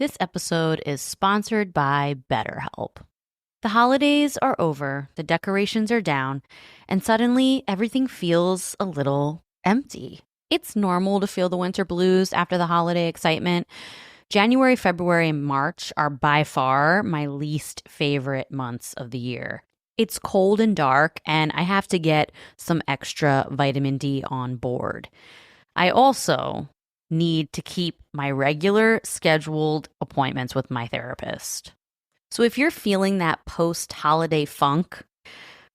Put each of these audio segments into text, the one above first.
This episode is sponsored by BetterHelp. The holidays are over, the decorations are down, and suddenly everything feels a little empty. It's normal to feel the winter blues after the holiday excitement. January, February, and March are by far my least favorite months of the year. It's cold and dark, and I have to get some extra vitamin D on board. I also need to keep my regular scheduled appointments with my therapist. So if you're feeling that post-holiday funk,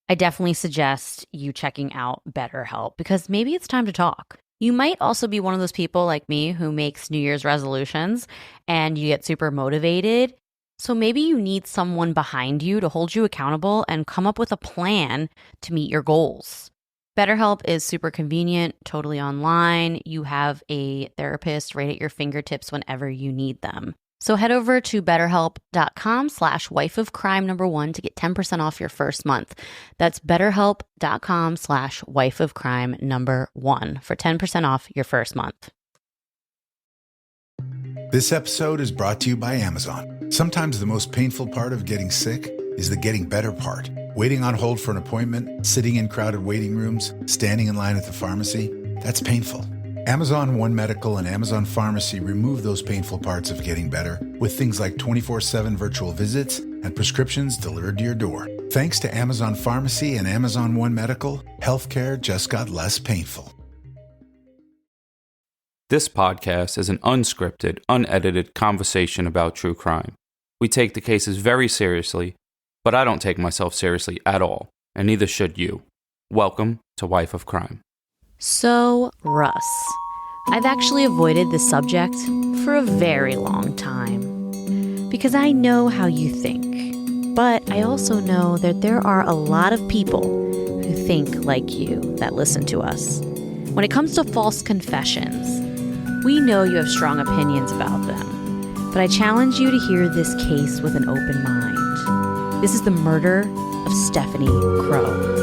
I definitely suggest you checking out BetterHelp because maybe it's time to talk. You might also be one of those people like me who makes New Year's resolutions and you get super motivated. So maybe you need someone behind you to hold you accountable and come up with a plan to meet your goals. BetterHelp is super convenient, totally online. You have a therapist right at your fingertips whenever you need them. So head over to betterhelp.com/wifeofcrime1 to get 10% off your first month. That's betterhelp.com/wifeofcrime1 for 10% off your first month. This episode is brought to you by Amazon. Sometimes the most painful part of getting sick is the getting better part. Waiting on hold for an appointment, sitting in crowded waiting rooms, standing in line at the pharmacy, that's painful. Amazon One Medical and Amazon Pharmacy remove those painful parts of getting better with things like 24/7 virtual visits and prescriptions delivered to your door. Thanks to Amazon Pharmacy and Amazon One Medical, healthcare just got less painful. This podcast is an unscripted, unedited conversation about true crime. We take the cases very seriously, but I don't take myself seriously at all, and neither should you. Welcome to Wife of Crime. So, Russ, I've actually avoided this subject for a very long time because I know how you think, but I also know that there are a lot of people who think like you that listen to us. When it comes to false confessions, we know you have strong opinions about them, but I challenge you to hear this case with an open mind. This is the murder of Stephanie Crowe.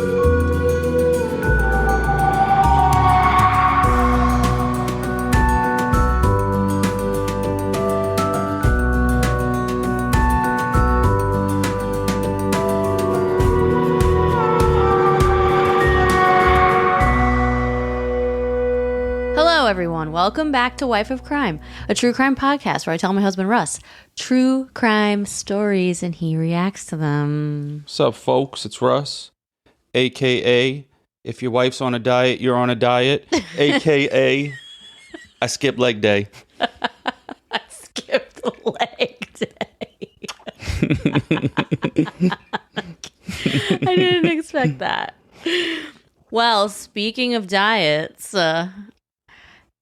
Hello, everyone. Welcome back to Wife of Crime, a true crime podcast where I tell my husband, Russ, true crime stories and he reacts to them. What's up, folks? It's Russ, a.k.a. if your wife's on a diet, you're on a diet, a.k.a. I skipped leg day. I skipped leg day. I didn't expect that. Well, speaking of diets,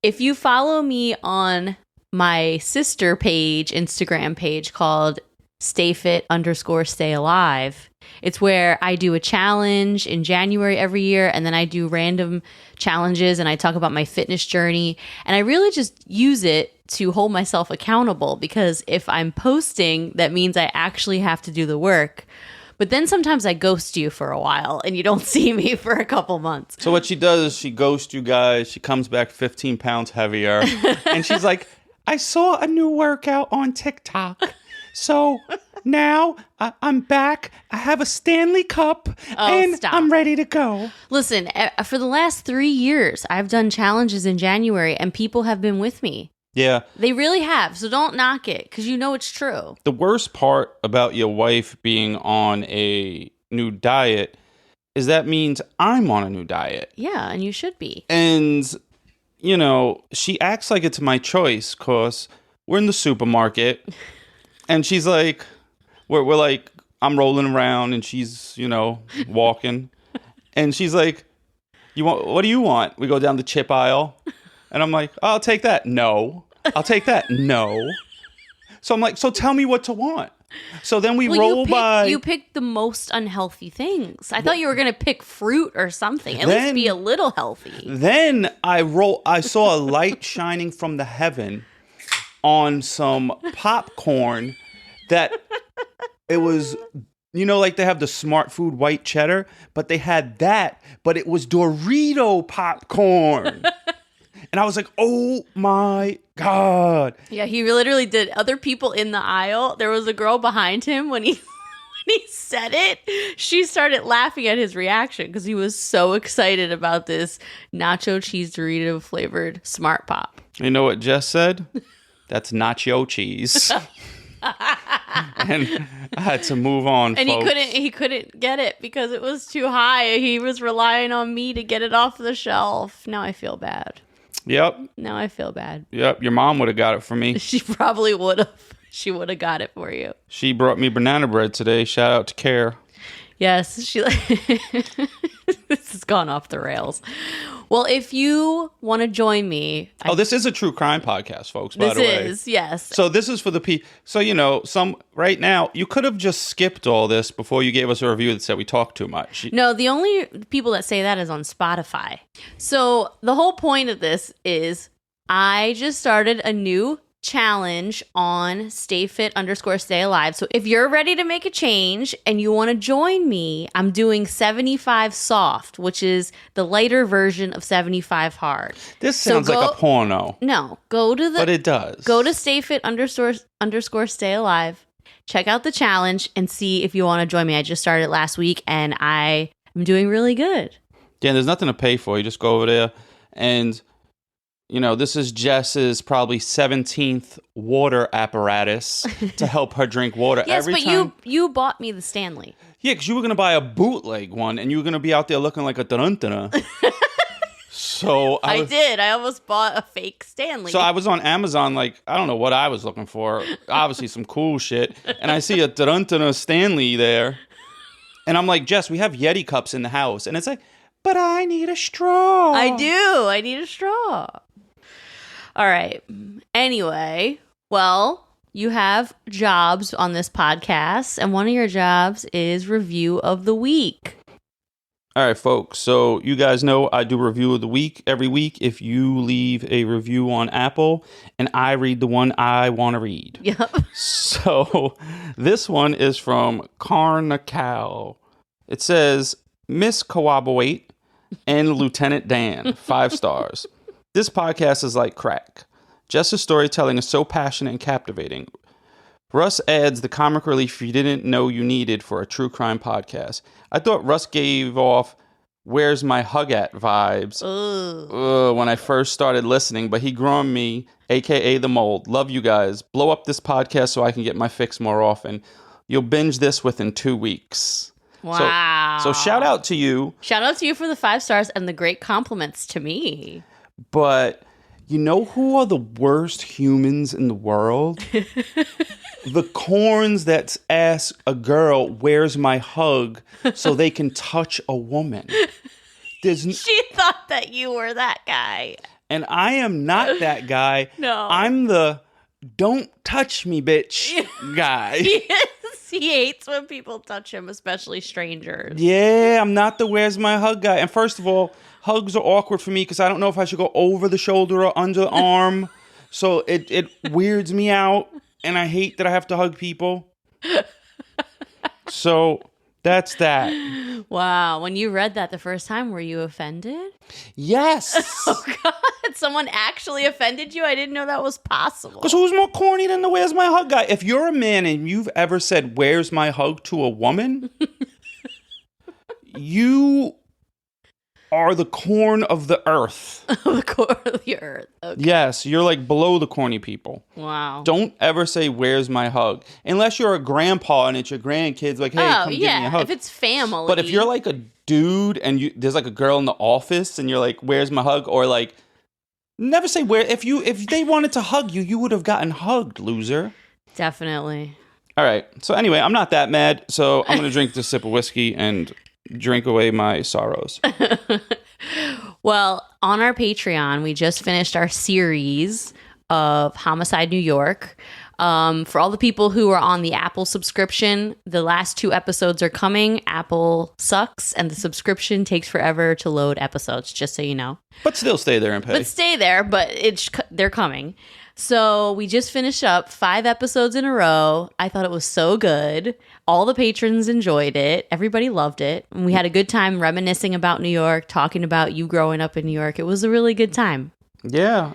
if you follow me on my sister page, Instagram page called stayfit_stayalive, it's where I do a challenge in January every year, and then I do random challenges and I talk about my fitness journey. And I really just use it to hold myself accountable because if I'm posting, that means I actually have to do the work. But then sometimes I ghost you for a while and you don't see me for a couple months. So what she does is she ghosts you guys. She comes back 15 pounds heavier. And she's like, I saw a new workout on TikTok. So now I'm back. I have a Stanley Cup and stop. I'm ready to go. Listen, for the last 3 years, I've done challenges in January and people have been with me. Yeah. They really have. So don't knock it because you know it's true. The worst part about your wife being on a new diet is that means I'm on a new diet. Yeah, and you should be. And, you know, she acts like it's my choice because we're in the supermarket and she's like, we're like, I'm rolling around and she's, you know, walking. And she's like, what do you want? We go down the chip aisle. And I'm like, oh, I'll take that. No. I'll take that. No. So I'm like, so tell me what to want. So then we roll by. You picked the most unhealthy things. I thought you were going to pick fruit or something. At least be a little healthy. Then I saw a light shining from the heaven on some popcorn that it was, you know, like they have the Smart Food white cheddar, but they had that, but it was Dorito popcorn. And I was like, oh my God. Yeah, he literally did. Other people in the aisle, there was a girl behind him when he when he said it, she started laughing at his reaction because he was so excited about this nacho cheese Dorito flavored Smart Pop. You know what Jess said? That's nacho cheese. And I had to move on, and folks. he couldn't get it because it was too high. He was relying on me to get it off the shelf. Now I feel bad. Yep. Now I feel bad. Yep. Your mom would have got it for me. She probably would have. She would have got it for you. She brought me banana bread today. Shout out to Care. Yes, she. This has gone off the rails. Well, if you want to join me, this is a true crime podcast, folks. By the way, this is yes. So this is for the people. So some right now you could have just skipped all this before you gave us a review that said we talk too much. No, the only people that say that is on Spotify. So the whole point of this is I just started a new challenge on stayfit_stay alive. So if you're ready to make a change and you want to join me, I'm doing 75 soft, which is the lighter version of 75 hard. This sounds like a porno. No, but it does. Go to stayfit_stay alive. Check out the challenge and see if you want to join me. I just started last week and I am doing really good. Yeah, there's nothing to pay for. You just go over there and this is Jess's probably 17th water apparatus to help her drink water every time. Yes, but you bought me the Stanley. Yeah, because you were going to buy a bootleg one, and you were going to be out there looking like a taruntana. So I did. I almost bought a fake Stanley. So I was on Amazon, I don't know what I was looking for. Obviously some cool shit. And I see a taruntana Stanley there. And I'm like, Jess, we have Yeti cups in the house. And it's like, but I need a straw. I do. I need a straw. All right. Anyway, well, you have jobs on this podcast, and one of your jobs is review of the week. All right, folks. So you guys know I do review of the week every week if you leave a review on Apple, and I read the one I want to read. Yep. So this one is from Carnacal. It says, Miss Coabowate and Lieutenant Dan, 5 stars. This podcast is like crack. Jess's storytelling is so passionate and captivating. Russ adds the comic relief you didn't know you needed for a true crime podcast. I thought Russ gave off "Where's My Hug At" vibes when I first started listening, but he grew on me, a.k.a. the mold. Love you guys. Blow up this podcast so I can get my fix more often. You'll binge this within 2 weeks. Wow. So shout out to you. Shout out to you for the 5 stars and the great compliments to me. But you know who are the worst humans in the world? The corns that ask a girl, "Where's my hug?" so they can touch a woman. She thought that you were that guy. And I am not that guy. No. I'm the "don't touch me, bitch" guy. He hates when people touch him, especially strangers. Yeah, I'm not the "where's my hug" guy. And first of all, hugs are awkward for me because I don't know if I should go over the shoulder or under the arm. So it weirds me out, and I hate that I have to hug people. So that's that. Wow. When you read that the first time, were you offended? Yes. Oh, God. Someone actually offended you? I didn't know that was possible. Because who's more corny than the "where's my hug" guy? If you're a man and you've ever said "where's my hug" to a woman, you are the corn of the earth. The corn of the earth. Okay. Yes, you're like below the corny people. Wow. Don't ever say "where's my hug" unless you're a grandpa and it's your grandkids. Like, hey, come give me a hug. If it's family. But if you're like a dude and there's like a girl in the office and you're like, "Where's my hug?" or like, never say where. If they wanted to hug you, you would have gotten hugged, loser. Definitely. All right. So anyway, I'm not that mad. So I'm gonna drink this sip of whiskey and drink away my sorrows. Well, on our Patreon, we just finished our series of Homicide New York. For all the people who are on the Apple subscription, the last 2 episodes are coming. Apple sucks, and the subscription takes forever to load episodes, just so you know. But still stay there and pay. But stay there, but they're coming. So we just finished up 5 episodes in a row. I thought it was so good. All the patrons enjoyed it. Everybody loved it. And we had a good time reminiscing about New York, talking about you growing up in New York. It was a really good time. Yeah.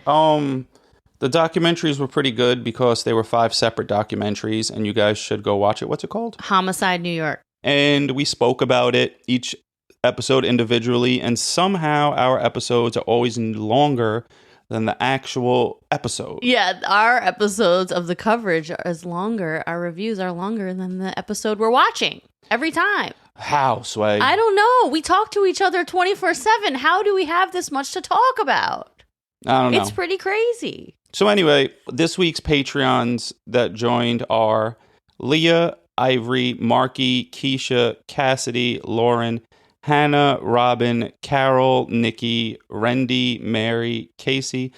The documentaries were pretty good because they were 5 separate documentaries, and you guys should go watch it. What's it called? Homicide, New York. And we spoke about it each episode individually, and somehow our episodes are always longer than the actual episode. Yeah, our episodes of the coverage is longer. Our reviews are longer than the episode we're watching every time. How, Sway? I don't know. We talk to each other 24/7. How do we have this much to talk about? I don't know. It's pretty crazy. So anyway, this week's Patreons that joined are Leah, Ivory, Marky, Keisha, Cassidy, Lauren, Hannah, Robin, Carol, Nikki, Rendy, Mary, Casey,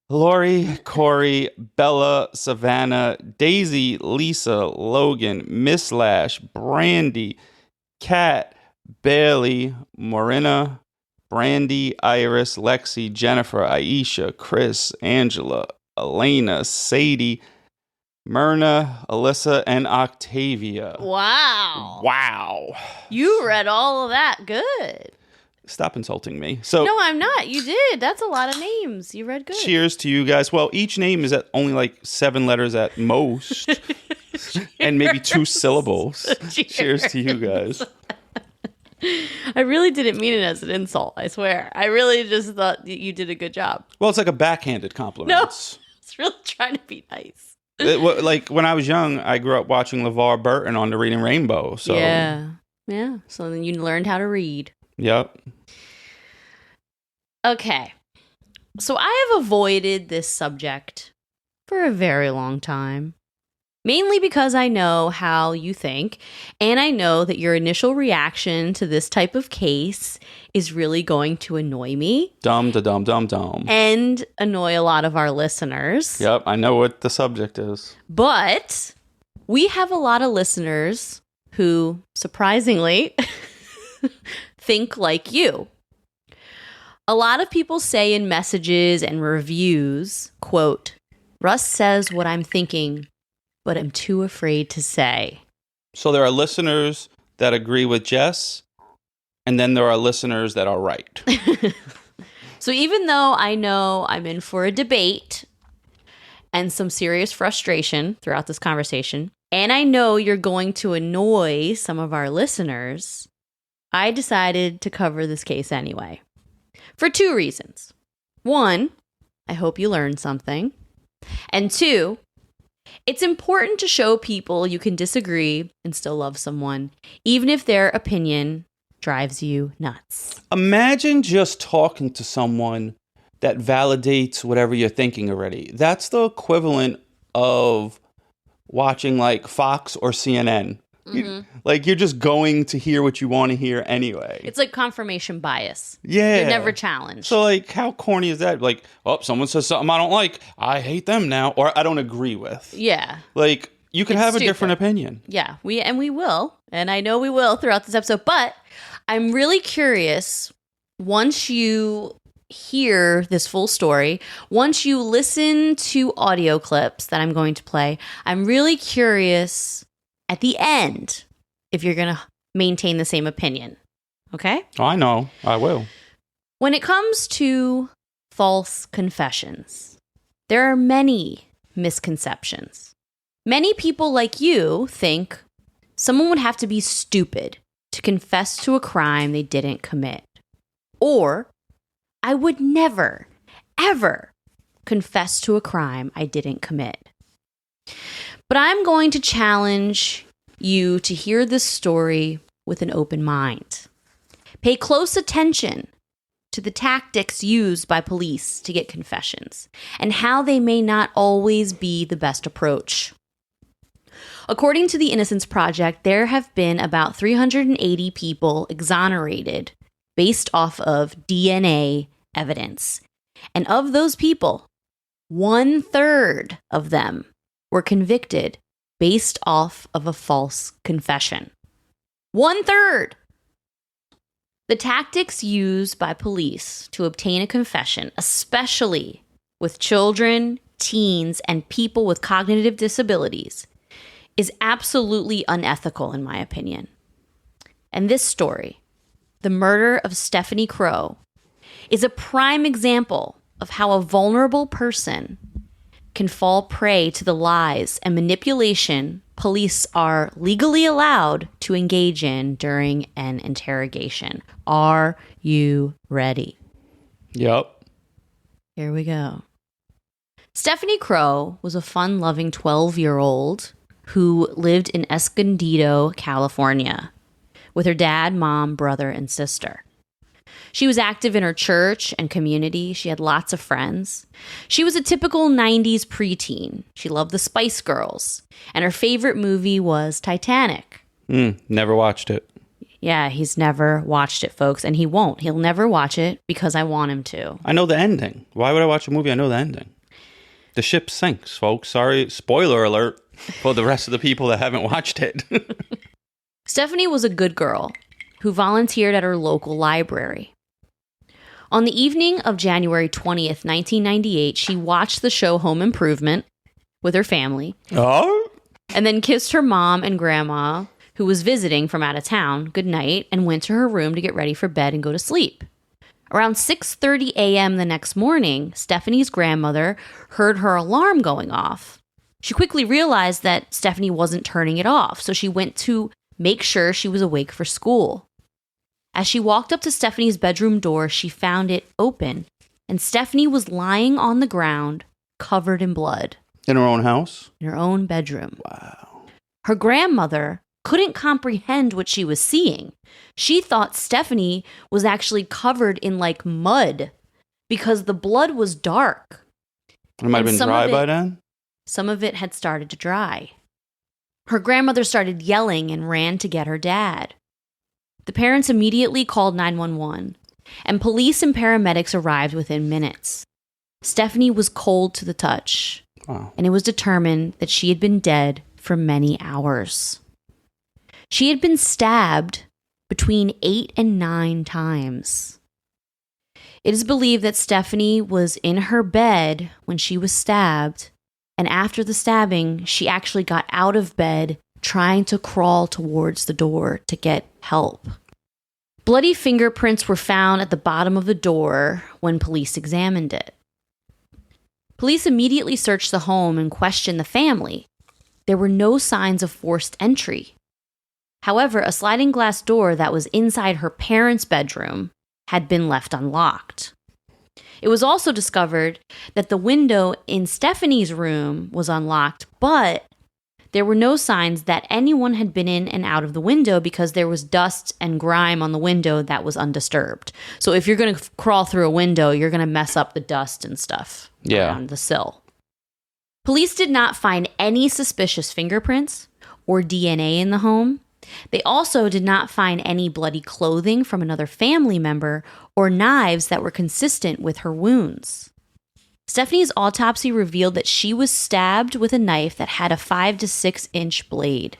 Lori, Corey, Bella, Savannah, Daisy, Lisa, Logan, Miss Lash, Brandy, Kat, Bailey, Morena, Brandy, Iris, Lexi, Jennifer, Aisha, Chris, Angela, Elena, Sadie, Myrna, Alyssa, and Octavia. Wow. Wow. You read all of that. Good. Stop insulting me. So No, I'm not. You did. That's a lot of names. You read good. cheers to you guys. Well, each name is at only like 7 letters at most. And maybe 2 syllables. Cheers to you guys. I really didn't mean it as an insult, I swear. I really just thought you did a good job. Well, it's like a backhanded compliment. No, I was really trying to be nice. Like when I was young, I grew up watching LeVar Burton on The Reading Rainbow. So Yeah. So then you learned how to read. Yep. Okay. So I have avoided this subject for a very long time. Mainly because I know how you think, and I know that your initial reaction to this type of case is really going to annoy me. Dumb. And annoy a lot of our listeners. Yep, I know what the subject is. But we have a lot of listeners who, surprisingly, think like you. A lot of people say in messages and reviews, quote, Russ says what I'm thinking, but I'm too afraid to say. So there are listeners that agree with Jess, and then there are listeners that are right. So even though I know I'm in for a debate and some serious frustration throughout this conversation, and I know you're going to annoy some of our listeners, I decided to cover this case anyway. For 2 reasons. 1, I hope you learned something. And 2, it's important to show people you can disagree and still love someone, even if their opinion drives you nuts. Imagine just talking to someone that validates whatever you're thinking already. That's the equivalent of watching like Fox or CNN. Like you're just going to hear what you want to hear anyway. It's like confirmation bias. Yeah. You're never challenged. So like how corny is that? Like, oh, someone says something I don't like. I hate them now, or I don't agree with. Yeah. Like you could have stupid. a different opinion. Yeah, we will. And I know we will throughout this episode. But I'm really curious, once you hear this full story, once you listen to audio clips that I'm going to play, I'm really curious at the end if you're going to maintain the same opinion. Okay? Oh, I know. I will. When it comes to false confessions, there are many misconceptions. Many people like you think someone would have to be stupid to confess to a crime they didn't commit. Or, I would never, ever confess to a crime I didn't commit. But I'm going to challenge you to hear this story with an open mind. Pay close attention to the tactics used by police to get confessions and how they may not always be the best approach. According to the Innocence Project, there have been about 380 people exonerated based off of DNA evidence. And of those people, 1/3 of them were convicted based off of a false confession. 1/3! The tactics used by police to obtain a confession, especially with children, teens, and people with cognitive disabilities, is absolutely unethical in my opinion. And this story, the murder of Stephanie Crowe, is a prime example of how a vulnerable person can fall prey to the lies and manipulation police are legally allowed to engage in during an interrogation. Are you ready? Yep. Here we go. Stephanie Crowe was a fun-loving 12-year-old who lived in Escondido, California, with her dad, mom, brother, and sister. She was active in her church and community. She had lots of friends. She was a typical 90s preteen. She loved the Spice Girls. And her favorite movie was Titanic. Never watched it. Yeah, he's never watched it, folks. And he won't. He'll never watch it because I want him to. I know the ending. Why would I watch a movie? I know the ending. The ship sinks, folks. Sorry, spoiler alert for the rest of the people that haven't watched it. Stephanie was a good girl who volunteered at her local library. On the evening of January 20th, 1998, she watched the show Home Improvement with her family. Oh? And then kissed her mom and grandma, who was visiting from out of town, goodnight, and went to her room to get ready for bed and go to sleep. Around 6:30 a.m. the next morning, Stephanie's grandmother heard her alarm going off. She quickly realized that Stephanie wasn't turning it off, so she went to make sure she was awake for school. As she walked up to Stephanie's bedroom door, she found it open, and Stephanie was lying on the ground, covered in blood. In her own house? In her own bedroom. Wow. Her grandmother couldn't comprehend what she was seeing. She thought Stephanie was actually covered in like mud because the blood was dark. It might have been dry by then? Some of it had started to dry. Her grandmother started yelling and ran to get her dad. The parents immediately called 911, and police and paramedics arrived within minutes. Stephanie was cold to the touch, and it was determined that she had been dead for many hours. She had been stabbed between 8 and 9 times. It is believed that Stephanie was in her bed when she was stabbed, and after the stabbing, she actually got out of bed trying to crawl towards the door to get help. Bloody fingerprints were found at the bottom of the door when police examined it. Police immediately searched the home and questioned the family. There were no signs of forced entry. However, a sliding glass door that was inside her parents' bedroom had been left unlocked. It was also discovered that the window in Stephanie's room was unlocked, but there were no signs that anyone had been in and out of the window because there was dust and grime on the window that was undisturbed. So if you're going to crawl through a window, you're going to mess up the dust and stuff around the sill. Police did not find any suspicious fingerprints or DNA in the home. They also did not find any bloody clothing from another family member or knives that were consistent with her wounds. Stephanie's autopsy revealed that she was stabbed with a knife that had a 5 to 6 inch blade.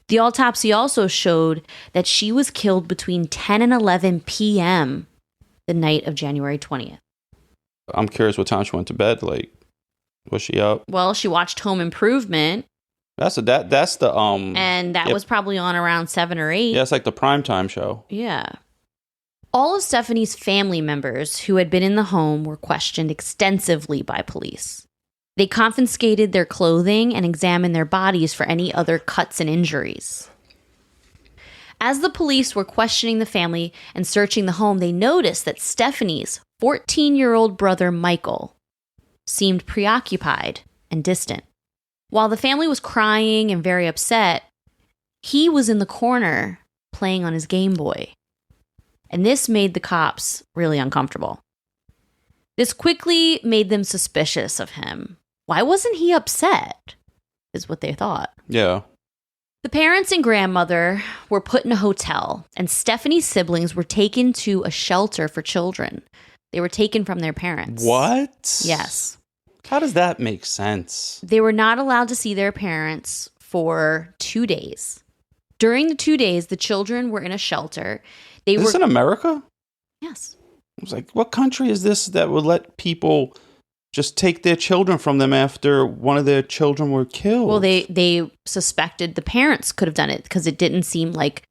The autopsy also showed that she was killed between 10 and 11 p.m. the night of January 20th. I'm curious what time she went to bed. Like, was she up? Well, she watched Home Improvement. That's the And that was probably on around 7 or 8. Yeah, it's like the primetime show. Yeah. All of Stephanie's family members who had been in the home were questioned extensively by police. They confiscated their clothing and examined their bodies for any other cuts and injuries. As the police were questioning the family and searching the home, they noticed that Stephanie's 14-year-old brother, Michael, seemed preoccupied and distant. While the family was crying and very upset, he was in the corner playing on his Game Boy. And this made the cops really uncomfortable. This quickly made them suspicious of him. Why wasn't he upset? Is what they thought. Yeah. The parents and grandmother were put in a hotel, and Stephanie's siblings were taken to a shelter for children. They were taken from their parents. What? Yes. How does that make sense? They were not allowed to see their parents for 2 days. During the 2 days, the children were in a shelter. Is this in America? Yes. I was like, what country is this that would let people just take their children from them after one of their children were killed? Well, they suspected the parents could have done it because it didn't seem like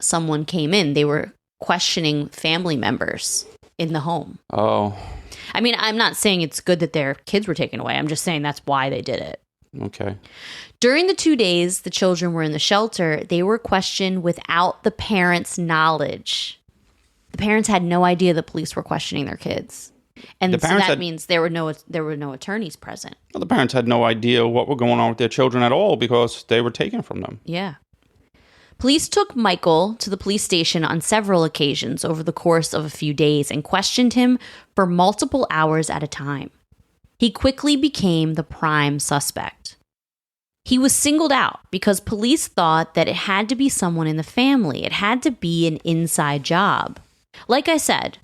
someone came in. They were questioning family members in the home. Oh. I mean, I'm not saying it's good that their kids were taken away. I'm just saying that's why they did it. Okay. During the 2 days the children were in the shelter, they were questioned without the parents' knowledge. The parents had no idea the police were questioning their kids. And so that means there were no attorneys present. Well, the parents had no idea what was going on with their children at all because they were taken from them. Yeah. Police took Michael to the police station on several occasions over the course of a few days and questioned him for multiple hours at a time. He quickly became the prime suspect. He was singled out because police thought that it had to be someone in the family. It had to be an inside job. Like I said,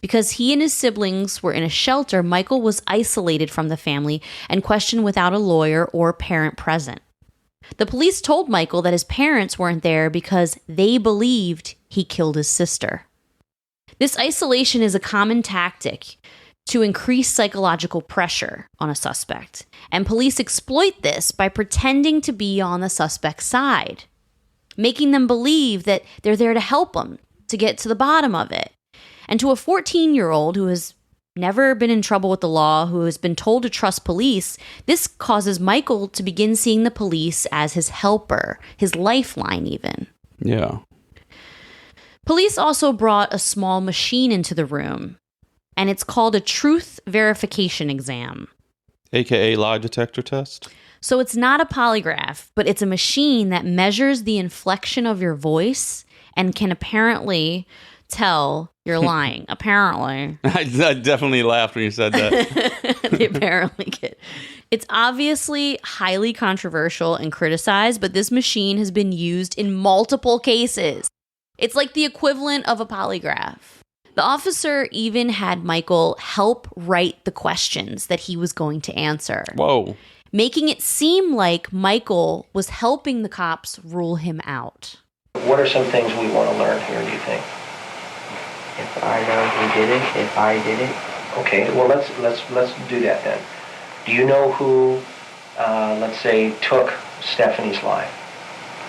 because he and his siblings were in a shelter, Michael was isolated from the family and questioned without a lawyer or parent present. The police told Michael that his parents weren't there because they believed he killed his sister. This isolation is a common tactic to increase psychological pressure on a suspect, and police exploit this by pretending to be on the suspect's side, making them believe that they're there to help them to get to the bottom of it. And to a 14-year-old who has never been in trouble with the law, who has been told to trust police, this causes Michael to begin seeing the police as his helper, his lifeline even. Yeah. Police also brought a small machine into the room, and it's called a truth verification exam. AKA lie detector test? So it's not a polygraph, but it's a machine that measures the inflection of your voice and can apparently tell you're lying. Apparently. I definitely laughed when you said that. They apparently get. It's obviously highly controversial and criticized, but this machine has been used in multiple cases. It's like the equivalent of a polygraph. The officer even had Michael help write the questions that he was going to answer. Whoa. Making it seem like Michael was helping the cops rule him out. What are some things we want to learn here, do you think? If I know who did it, if I did it. Okay, well let's do that then. Do you know who, let's say, took Stephanie's life?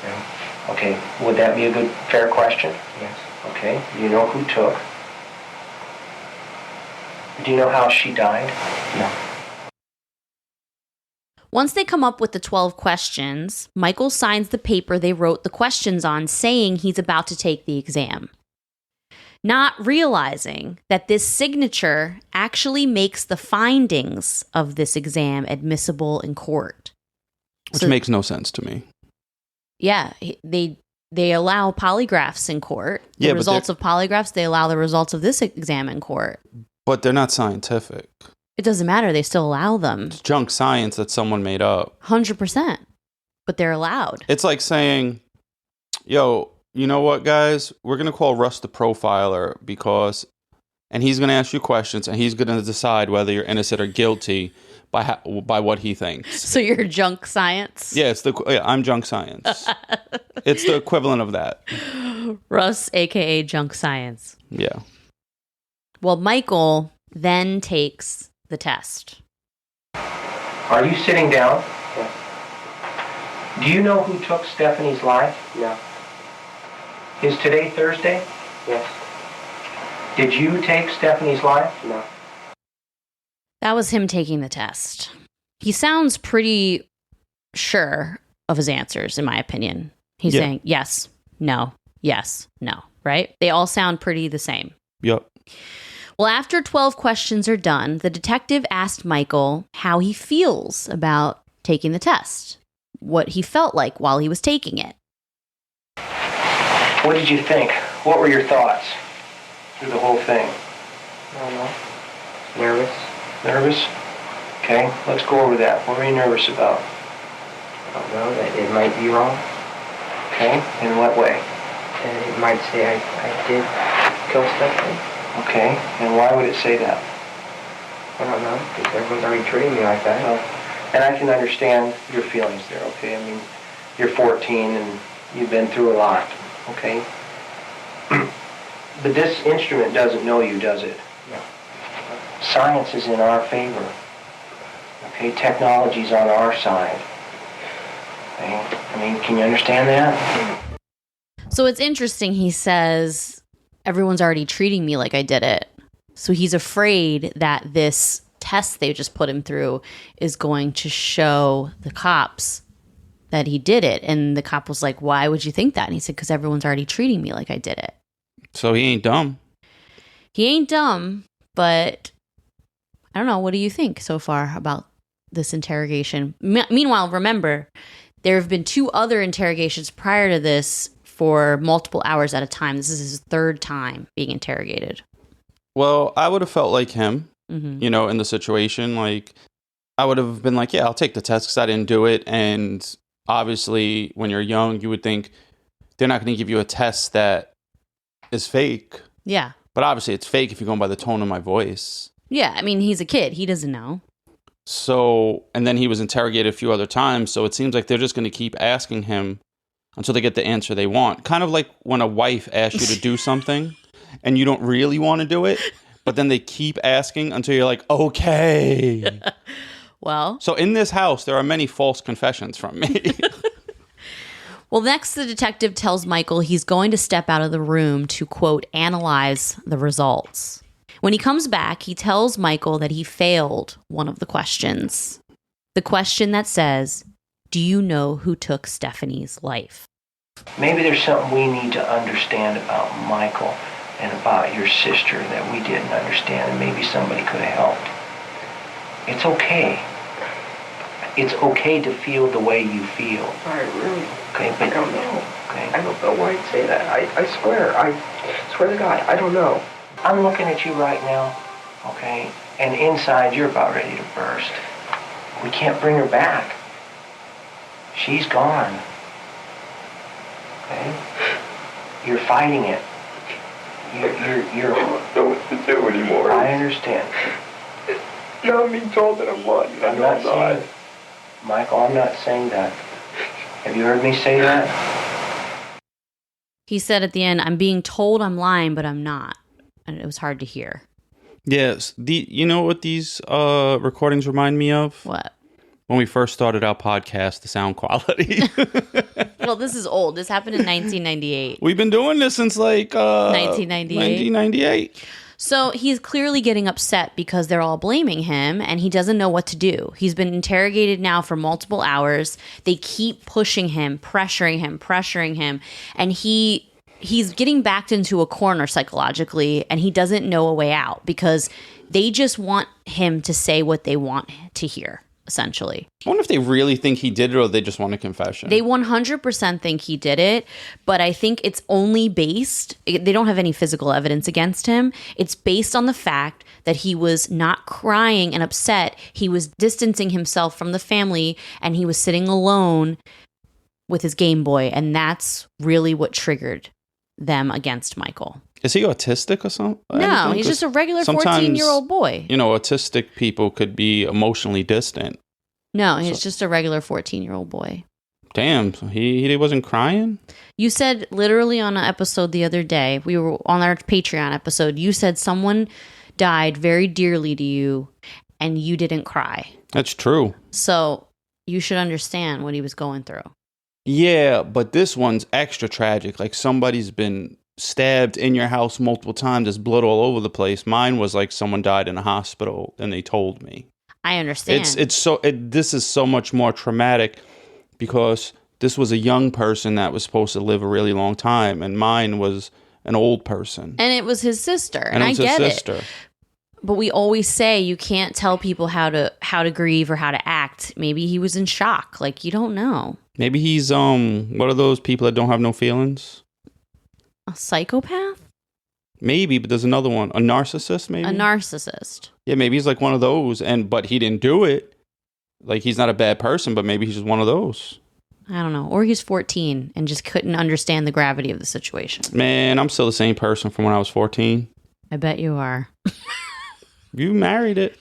No. Okay, would that be a good, fair question? Yes. Okay, do you know who took? Do you know how she died? No. Once they come up with the 12 questions, Michael signs the paper they wrote the questions on, saying he's about to take the exam. Not realizing that this signature actually makes the findings of this exam admissible in court. Which makes no sense to me. Yeah, they allow polygraphs in court. The results of polygraphs, they allow the results of this exam in court. But they're not scientific. It doesn't matter. They still allow them. It's junk science that someone made up. 100%. But they're allowed. It's like saying, yo, you know what, guys? We're going to call Russ the profiler and he's going to ask you questions and he's going to decide whether you're innocent or guilty by what he thinks. So you're junk science? Yeah, I'm junk science. It's the equivalent of that. Russ, a.k.a. junk science. Yeah. Well, Michael then takes the test. Are you sitting down? Yes. Do you know who took Stephanie's life? No. Is today Thursday? Yes. Did you take Stephanie's life? No. That was him taking the test. He sounds pretty sure of his answers, in my opinion. He's saying yes, no, yes, no, right? They all sound pretty the same. Yep. Well, after 12 questions are done, the detective asked Michael how he feels about taking the test, what he felt like while he was taking it. What did you think? What were your thoughts through the whole thing? I don't know. Nervous. Nervous? Okay, let's go over that. What were you nervous about? I don't know, that it might be wrong. Okay, in what way? And it might say I did kill Stephanie. Okay, and why would it say that? I don't know, because everyone's already treating me like that. Well, and I can understand your feelings there, okay? I mean, you're 14 and you've been through a lot, okay? But this instrument doesn't know you, does it? No. Science is in our favor. Okay, technology's on our side. Okay? I mean, can you understand that? So it's interesting, he says, everyone's already treating me like I did it. So he's afraid that this test they just put him through is going to show the cops that he did it. And the cop was like, why would you think that? And he said, because everyone's already treating me like I did it. So he ain't dumb. He ain't dumb, but I don't know. What do you think so far about this interrogation? Meanwhile, remember, there have been 2 other interrogations prior to this for multiple hours at a time. This is his 3rd time being interrogated. Well, I would have felt like him, Mm-hmm. you know, in the situation. Like, I would have been like, yeah, I'll take the test because I didn't do it. And obviously, when you're young, you would think they're not going to give you a test that is fake. Yeah. But obviously, it's fake if you're going by the tone of my voice. Yeah. I mean, he's a kid. He doesn't know. So, and then he was interrogated a few other times. So it seems like they're just going to keep asking him until they get the answer they want. Kind of like when a wife asks you to do something and you don't really want to do it, but then they keep asking until you're like, okay. Well. So in this house, there are many false confessions from me. Well, next, the detective tells Michael he's going to step out of the room to, quote, analyze the results. When he comes back, he tells Michael that he failed one of the questions. The question that says, do you know who took Stephanie's life? Maybe there's something we need to understand about Michael and about your sister that we didn't understand, and maybe somebody could have helped. It's okay. It's okay to feel the way you feel. I really, Okay, but I don't know. Okay. I don't know why I'd say that. I swear to God, I don't know. I'm looking at you right now, okay? And inside you're about ready to burst. We can't bring her back. She's gone. Okay? You're fighting it. You're I don't know what to do anymore. I understand. Now I'm being told that I'm lying. I'm not saying, Michael, I'm not saying that. Have you heard me say that? He said at the end, I'm being told I'm lying, but I'm not. And it was hard to hear. Yes. You know what these recordings remind me of? What? When we first started our podcast, the sound quality. Well, this is old. This happened in 1998. We've been doing this since like 1998. So he's clearly getting upset because they're all blaming him and he doesn't know what to do. He's been interrogated now for multiple hours. They keep pushing him, pressuring him. And he's getting backed into a corner psychologically and he doesn't know a way out because they just want him to say what they want to hear, essentially. I wonder if they really think he did it or they just want a confession. They 100% think he did it, but I think it's only based, they don't have any physical evidence against him. It's based on the fact that he was not crying and upset. He was distancing himself from the family and he was sitting alone with his Game Boy. And that's really what triggered them against Michael. Is he autistic or something? No, he's just a regular 14-year-old boy. You know, autistic people could be emotionally distant. No, he's just a regular 14-year-old boy. Damn, so he wasn't crying? You said literally on an episode the other day, we were on our Patreon episode, you said someone died very dearly to you and you didn't cry. That's true. So you should understand what he was going through. Yeah, but this one's extra tragic. Like somebody's been stabbed in your house multiple times. There's blood all over the place. Mine was like someone died in a hospital and they told me. I understand. This is so much more traumatic because this was a young person that was supposed to live a really long time, and mine was an old person. And it was his sister, and it was I get his sister. it. But we always say you can't tell people how to grieve or how to act. Maybe he was in shock. Like, you don't know. Maybe he's what are those people that don't have no feelings? A psychopath? Maybe, but there's another one. A narcissist, maybe? A narcissist. Yeah, maybe he's like one of those, but he didn't do it. Like, he's not a bad person, but maybe he's just one of those. I don't know. Or he's 14 and just couldn't understand the gravity of the situation. Man, I'm still the same person from when I was 14. I bet you are. You married it.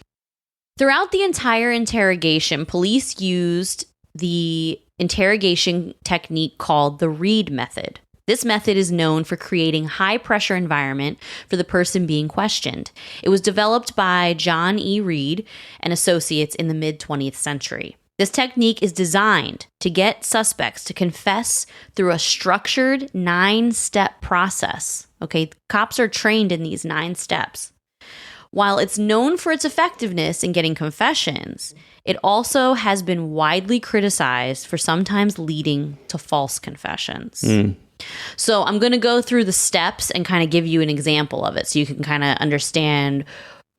Throughout the entire interrogation, police used the interrogation technique called the Reed method. This method is known for creating a high-pressure environment for the person being questioned. It was developed by John E. Reed and Associates in the mid-20th century. This technique is designed to get suspects to confess through a structured 9-step process. Okay, cops are trained in these 9 steps. While it's known for its effectiveness in getting confessions, it also has been widely criticized for sometimes leading to false confessions. So I'm going to go through the steps and kind of give you an example of it so you can kind of understand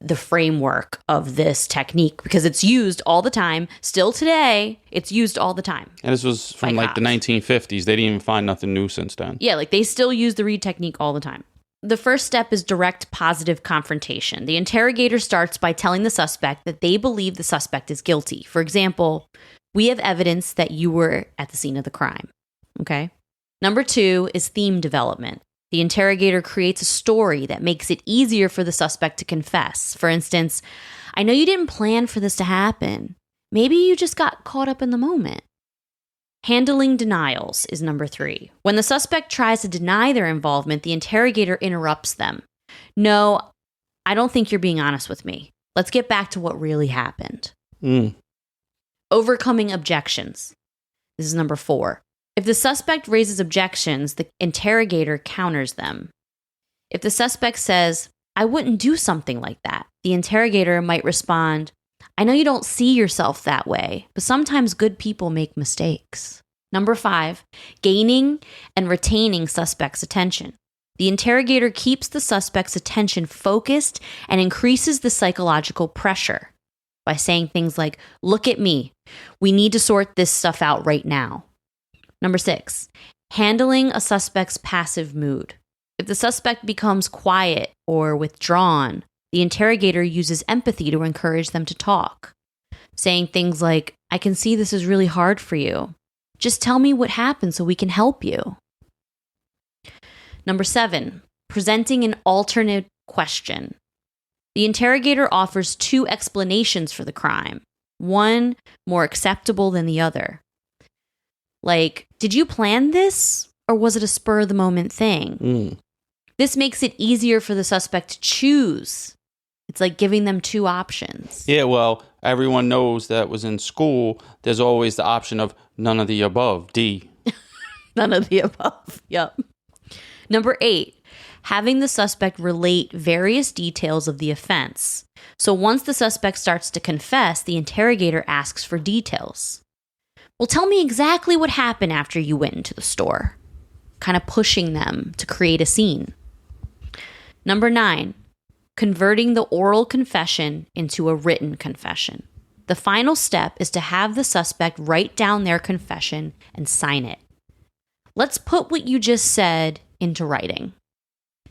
the framework of this technique, because it's used all the time. Still today, it's used all the time. And this was from like the 1950s. They didn't even find nothing new since then. Yeah, like they still use the Reed technique all the time. The first step is direct positive confrontation. The interrogator starts by telling the suspect that they believe the suspect is guilty. For example, we have evidence that you were at the scene of the crime. Okay. Number 2 is theme development. The interrogator creates a story that makes it easier for the suspect to confess. For instance, I know you didn't plan for this to happen. Maybe you just got caught up in the moment. Handling denials is number 3. When the suspect tries to deny their involvement, the interrogator interrupts them. No, I don't think you're being honest with me. Let's get back to what really happened. Overcoming objections. This is number 4. If the suspect raises objections, the interrogator counters them. If the suspect says, I wouldn't do something like that, the interrogator might respond, I know you don't see yourself that way, but sometimes good people make mistakes. Number 5, gaining and retaining suspect's attention. The interrogator keeps the suspect's attention focused and increases the psychological pressure by saying things like, look at me. We need to sort this stuff out right now. Number 6, handling a suspect's passive mood. If the suspect becomes quiet or withdrawn, the interrogator uses empathy to encourage them to talk, saying things like, I can see this is really hard for you. Just tell me what happened so we can help you. Number 7, presenting an alternate question. The interrogator offers 2 explanations for the crime, one more acceptable than the other. Like, did you plan this or was it a spur of the moment thing? This makes it easier for the suspect to choose. It's like giving them 2 options. Yeah, well, everyone knows that was in school. There's always the option of none of the above, D. None of the above. Yep. Number 8, having the suspect relate various details of the offense. So once the suspect starts to confess, the interrogator asks for details. Well, tell me exactly what happened after you went into the store. Kind of pushing them to create a scene. Number 9, converting the oral confession into a written confession. The final step is to have the suspect write down their confession and sign it. Let's put what you just said into writing.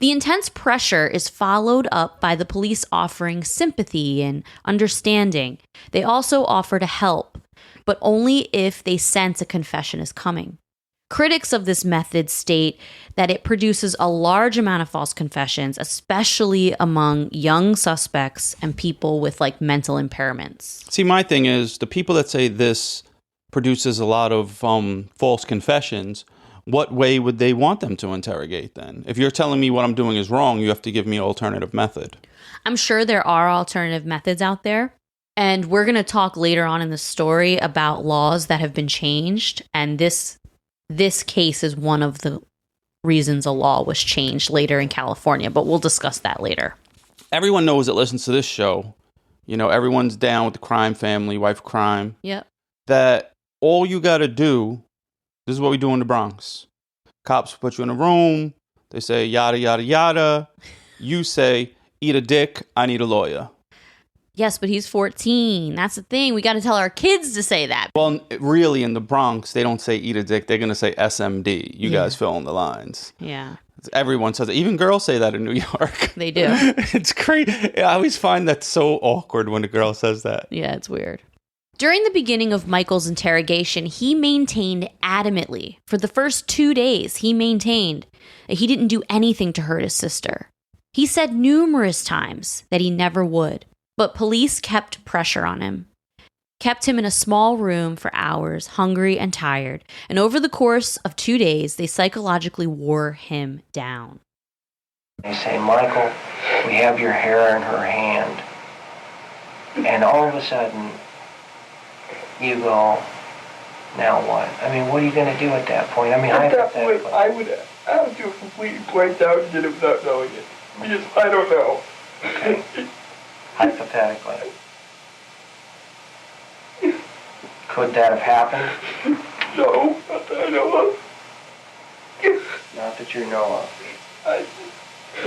The intense pressure is followed up by the police offering sympathy and understanding. They also offer to help, but only if they sense a confession is coming. Critics of this method state that it produces a large amount of false confessions, especially among young suspects and people with like mental impairments. See, my thing is the people that say this produces a lot of false confessions, what way would they want them to interrogate then? If you're telling me what I'm doing is wrong, you have to give me an alternative method. I'm sure there are alternative methods out there. And we're going to talk later on in the story about laws that have been changed. And this case is one of the reasons a law was changed later in California. But we'll discuss that later. Everyone knows that listens to this show. You know, everyone's down with the crime family, wife crime. Yep. That all you got to do, this is what we do in the Bronx. Cops put you in a room. They say, yada, yada, yada. You say, eat a dick. I need a lawyer. Yes, but he's 14. That's the thing. We got to tell our kids to say that. Well, really, in the Bronx, they don't say eat a dick. They're going to say SMD. You guys fill in the lines. Yeah. Everyone says it. Even girls say that in New York. They do. It's great. I always find that so awkward when a girl says that. Yeah, it's weird. During the beginning of Michael's interrogation, he maintained adamantly, for the first 2 days, he maintained that he didn't do anything to hurt his sister. He said numerous times that he never would. But police kept pressure on him, kept him in a small room for hours, hungry and tired, and over the course of 2 days, they psychologically wore him down. They say, Michael, we have your hair in her hand. And all of a sudden, you go, now what? I mean, what are you going to do at that point? I mean, at that point, I would have to completely blank out and get it without knowing it. Because I don't know. Okay. Hypothetically. Could that have happened? No, not that I know of. Not that you know of.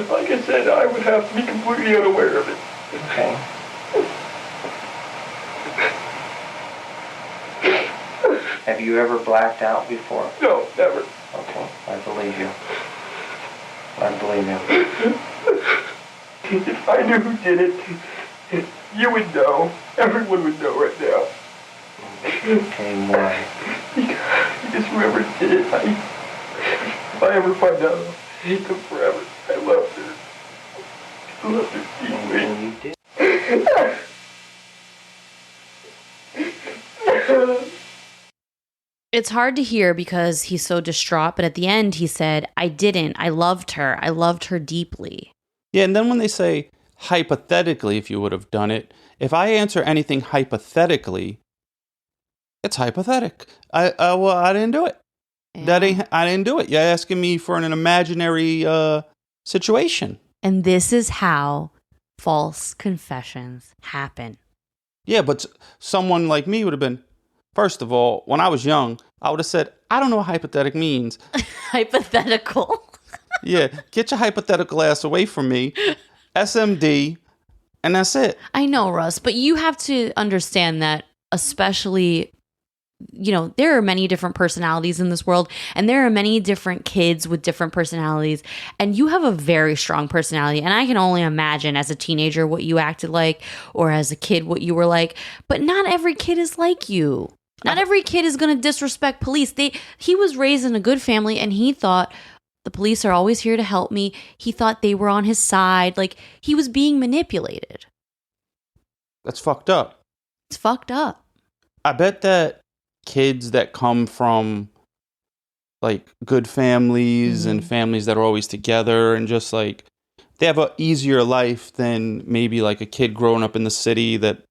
Like I said, I would have to be completely unaware of it. Okay. Have you ever blacked out before? No, never. Okay, I believe you. I believe you. If I knew who did it, you would know. Everyone would know right now. Okay, why? I just whoever did it, if I ever find out, I'll hate them forever. I loved her. I loved her deeply. And you did. It's hard to hear because he's so distraught, but at the end he said, I didn't. I loved her. I loved her deeply. Yeah, and then when they say, hypothetically, if you would have done it, if I answer anything hypothetically, it's hypothetic. Well, I didn't do it. Yeah. I didn't do it. You're asking me for an imaginary situation. And this is how false confessions happen. Yeah, but someone like me would have been, first of all, when I was young, I would have said, I don't know what hypothetic means. Hypothetical. Yeah, get your hypothetical ass away from me. SMD, and that's it. I know, Russ, but you have to understand that, especially, there are many different personalities in this world, and there are many different kids with different personalities, and you have a very strong personality, and I can only imagine as a teenager what you acted like, or as a kid what you were like, but not every kid is like you. Not every kid is going to disrespect police. He was raised in a good family, and he thought the police are always here to help me. He thought they were on his side. Like, he was being manipulated. That's fucked up. It's fucked up. I bet that kids that come from like good families and families that are always together and just like they have a easier life than maybe like a kid growing up in the city that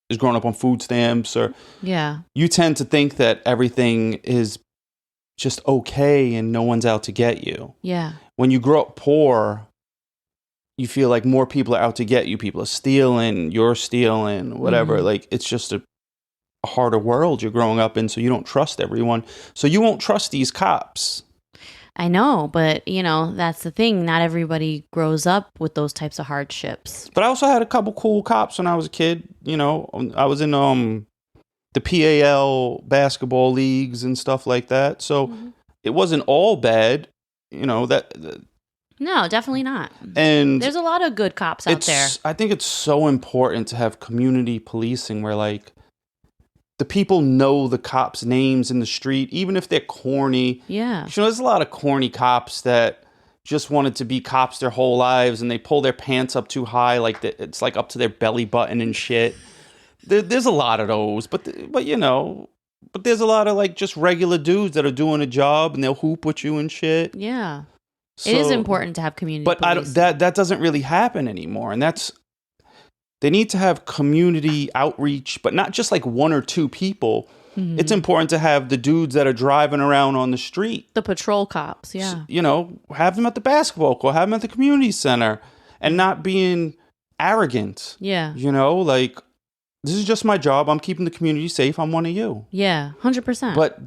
is growing up on food stamps, or you tend to think that everything is just okay and no one's out to get you. Yeah. When you grow up poor, you feel like more people are out to get you. People are stealing, you're stealing, whatever. Like, it's just a harder world you're growing up in, so you don't trust everyone. So you won't trust these cops. I know, but, that's the thing. Not everybody grows up with those types of hardships. But I also had a couple cool cops when I was a kid. I was in the PAL basketball leagues and stuff like that. So it wasn't all bad, No, definitely not. And there's a lot of good cops out there. I think it's so important to have community policing where like the people know the cops' names in the street, even if they're corny. Yeah. There's a lot of corny cops that just wanted to be cops their whole lives, and they pull their pants up too high, like it's like up to their belly button and shit. There's a lot of those, but there's a lot of like just regular dudes that are doing a job and they'll hoop with you and shit. Yeah. So, it is important to have community but policing. that doesn't really happen anymore, and they need to have community outreach, but not just like one or two people. It's important to have the dudes that are driving around on the street. The patrol cops, yeah. Have them at the basketball court, have them at the community center, and not being arrogant. Yeah. Like, this is just my job. I'm keeping the community safe. I'm one of you. Yeah, 100%. But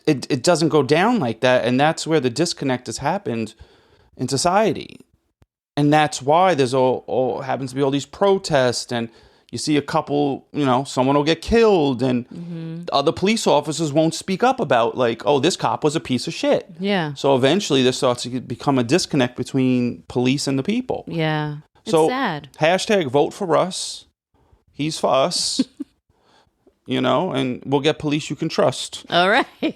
it doesn't go down like that, and that's where the disconnect has happened in society. And that's why there's all happens to be all these protests, and you see a couple, someone will get killed, and other police officers won't speak up about like, oh, this cop was a piece of shit. Yeah. So eventually there starts to become a disconnect between police and the people. Yeah. It's so sad. # vote for Russ. He's for us. And we'll get police you can trust. All right.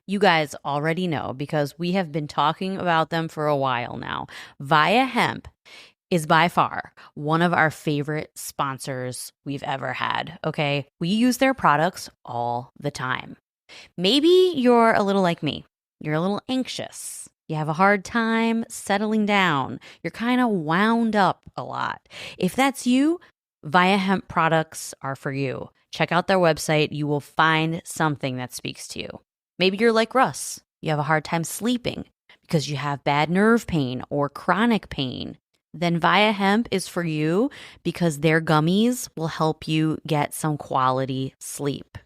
You guys already know because we have been talking about them for a while now. Via Hemp is by far one of our favorite sponsors we've ever had, okay? We use their products all the time. Maybe you're a little like me. You're a little anxious. You have a hard time settling down. You're kind of wound up a lot. If that's you, Via Hemp products are for you. Check out their website. You will find something that speaks to you. Maybe you're like Russ. You have a hard time sleeping because you have bad nerve pain or chronic pain. then Via Hemp is for you because their gummies will help you get some quality sleep.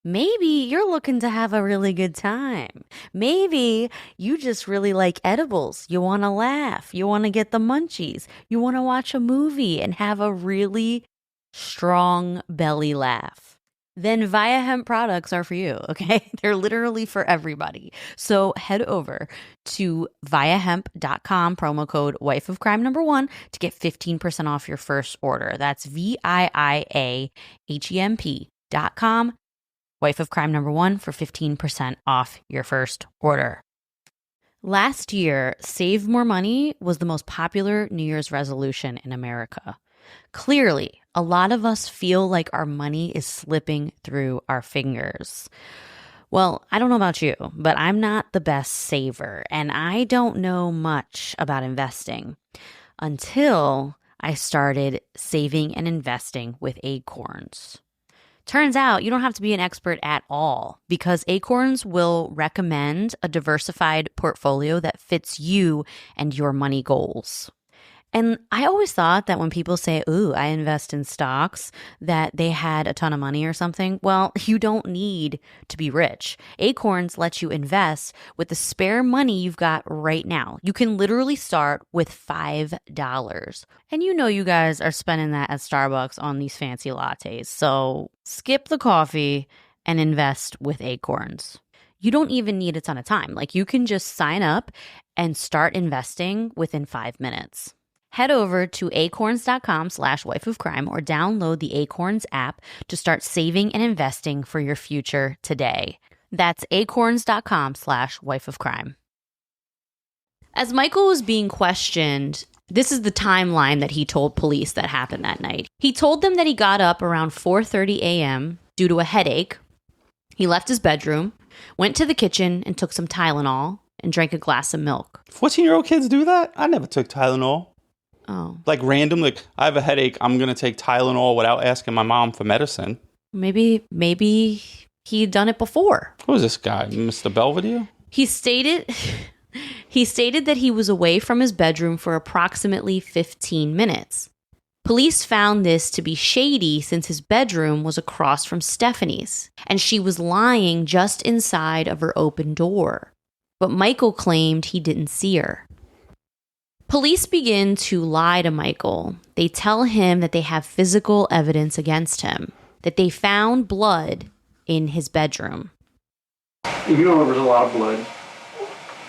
Maybe you're looking to have a really good time. Maybe you just really like edibles. You want to laugh. You want to get the munchies. You want to watch a movie and have a really strong belly laugh. Then Via Hemp products are for you, okay? They're literally for everybody. So head over to viahemp.com, promo code wifeofcrime1 to get 15% off your first order. That's VIIAHEMP.com. Wife of Crime #1 for 15% off your first order. Last year, Save More Money was the most popular New Year's resolution in America. Clearly, a lot of us feel like our money is slipping through our fingers. Well, I don't know about you, but I'm not the best saver, and I don't know much about investing until I started saving and investing with Acorns. Turns out you don't have to be an expert at all because Acorns will recommend a diversified portfolio that fits you and your money goals. And I always thought that when people say, ooh, I invest in stocks, that they had a ton of money or something. Well, you don't need to be rich. Acorns lets you invest with the spare money you've got right now. You can literally start with $5. And you know you guys are spending that at Starbucks on these fancy lattes. So skip the coffee and invest with Acorns. You don't even need a ton of time. Like you can just sign up and start investing within 5 minutes. Head over to acorns.com/wifeofcrime or download the Acorns app to start saving and investing for your future today. That's acorns.com/wifeofcrime. As Michael was being questioned, this is the timeline that he told police that happened that night. He told them that he got up around 4:30 a.m. due to a headache. He left his bedroom, went to the kitchen and took some Tylenol and drank a glass of milk. 14-year-old kids do that? I never took Tylenol. Oh. Like random, like I have a headache, I'm going to take Tylenol without asking my mom for medicine. Maybe he'd done it before. Who is this guy, Mr. Belvedere? He stated that he was away from his bedroom for approximately 15 minutes. Police found this to be shady since his bedroom was across from Stephanie's, and she was lying just inside of her open door. But Michael claimed he didn't see her. Police begin to lie to Michael. They tell him that they have physical evidence against him, that they found blood in his bedroom. You know there was a lot of blood.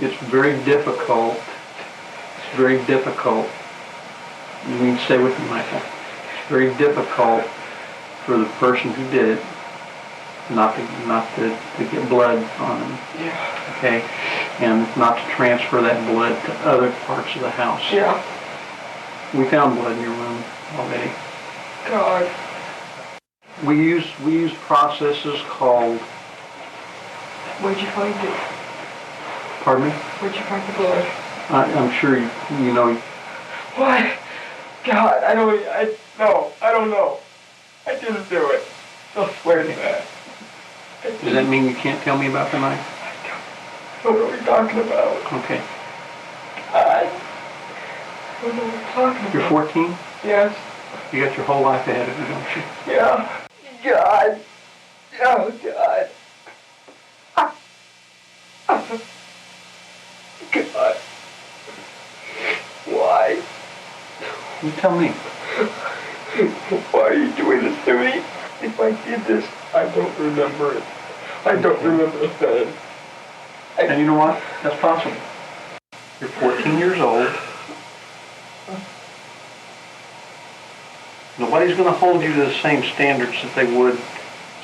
It's very difficult. It's very difficult. You need to stay with me, Michael. It's very difficult for the person who did it not to get blood on him. Yeah. Okay? And not to transfer that blood to other parts of the house. Yeah. We found blood in your room already. God. We use processes called. Where'd you find it? Pardon me? Where'd you find the blood? I'm sure you know. What? God, I don't know. I didn't do it. I'll swear to that. Does that mean you can't tell me about the night? What are we talking about? Okay. I don't know what we're talking about. You're 14? Yes. You got your whole life ahead of you, don't you? Yeah. God. Oh, God. God. Why? You tell me. Why are you doing this to me? If I did this, I don't remember it. I don't remember a thing. And you know what? That's possible. You're 14 years old. Nobody's going to hold you to the same standards that they would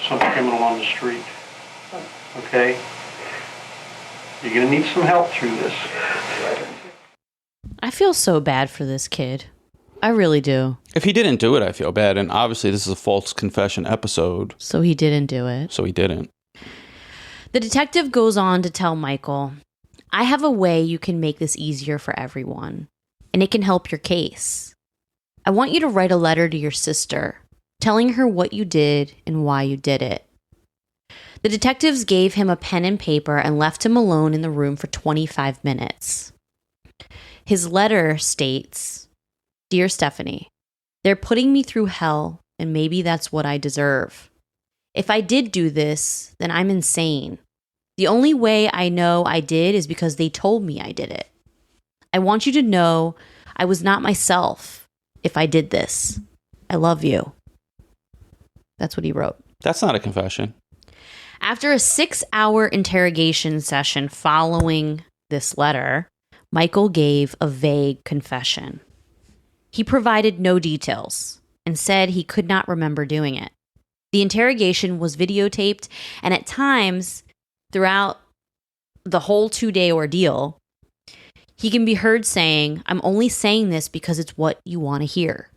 some criminal on the street. Okay? You're going to need some help through this. I feel so bad for this kid. I really do. If he didn't do it, I feel bad. And obviously, this is a false confession episode. So he didn't do it. So he didn't. The detective goes on to tell Michael, I have a way you can make this easier for everyone, and it can help your case. I want you to write a letter to your sister, telling her what you did and why you did it. The detectives gave him a pen and paper and left him alone in the room for 25 minutes. His letter states, "Dear Stephanie, they're putting me through hell, and maybe that's what I deserve. If I did do this, then I'm insane. The only way I know I did is because they told me I did it. I want you to know I was not myself if I did this. I love you." That's what he wrote. That's not a confession. After a 6-hour interrogation session following this letter, Michael gave a vague confession. He provided no details and said he could not remember doing it. The interrogation was videotaped, and at times throughout the whole 2-day ordeal, he can be heard saying, "I'm only saying this because it's what you want to hear."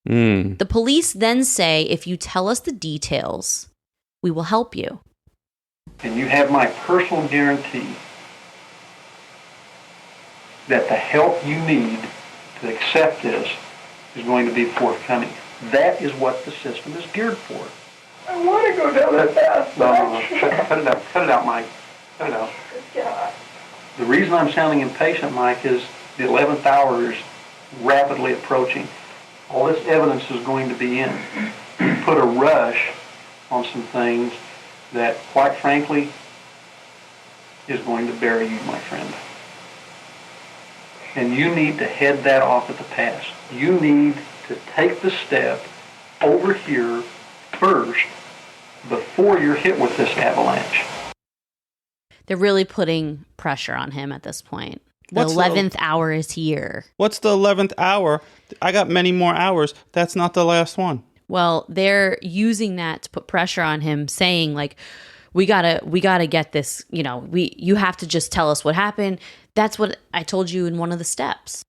The police then say, "If you tell us the details, we will help you." And you have my personal guarantee that the help you need to accept this is going to be forthcoming. That is what the system is geared for. I want to go down that path. No. Cut it out, Mike. Cut it out. God. The reason I'm sounding impatient, Mike, is the 11th hour is rapidly approaching. All this evidence is going to be in. You put a rush on some things that, quite frankly, is going to bury you, my friend. And you need to head that off at the pass. You need to take the step over here first before you're hit with this avalanche. They're really putting pressure on him at this point. The What's 11th hour is here. What's the 11th hour? I got many more hours. That's not the last one. Well, they're using that to put pressure on him, saying like, we gotta get this, you have to just tell us what happened. That's what I told you in one of the steps.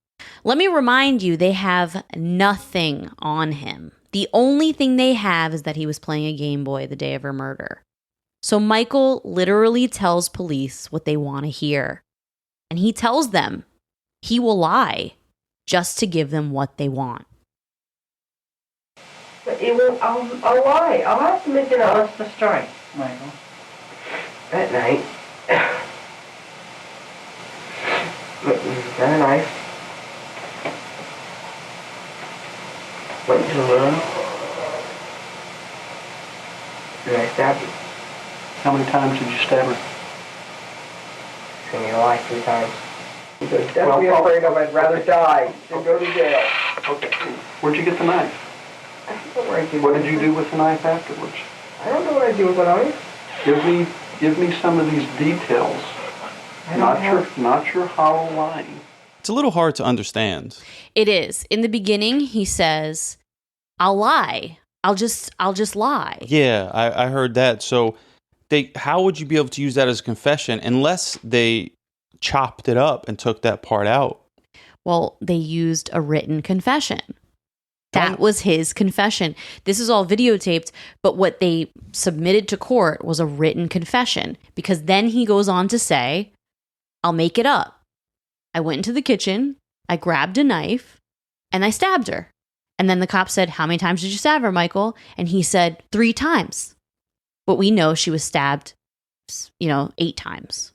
Let me remind you, they have nothing on him. The only thing they have is that he was playing a Game Boy the day of her murder. So Michael literally tells police what they want to hear. And he tells them he will lie just to give them what they want. But it won't, I'll lie. I'll have to make it Tell up. us the story, Michael. That night, got a knife. Went to the room. And I stabbed her. How many times did you stab her? Saved me life 3 times. Because don't be afraid of it. I'd rather die than go to jail. Okay. Where'd you get the knife? I don't know where I did. What did you do with the knife afterwards? I don't know what I do with the knife. Give me some of these details. Not your hollow lying. It's a little hard to understand. It is. In the beginning, he says, "I'll lie. I'll just lie." Yeah, I heard that. So how would you be able to use that as a confession unless they chopped it up and took that part out? Well, they used a written confession. That was his confession. This is all videotaped, but what they submitted to court was a written confession, because then he goes on to say, "I'll make it up. I went into the kitchen, I grabbed a knife, and I stabbed her." And then the cop said, "How many times did you stab her, Michael?" And he said 3 times. But we know she was stabbed, 8 times.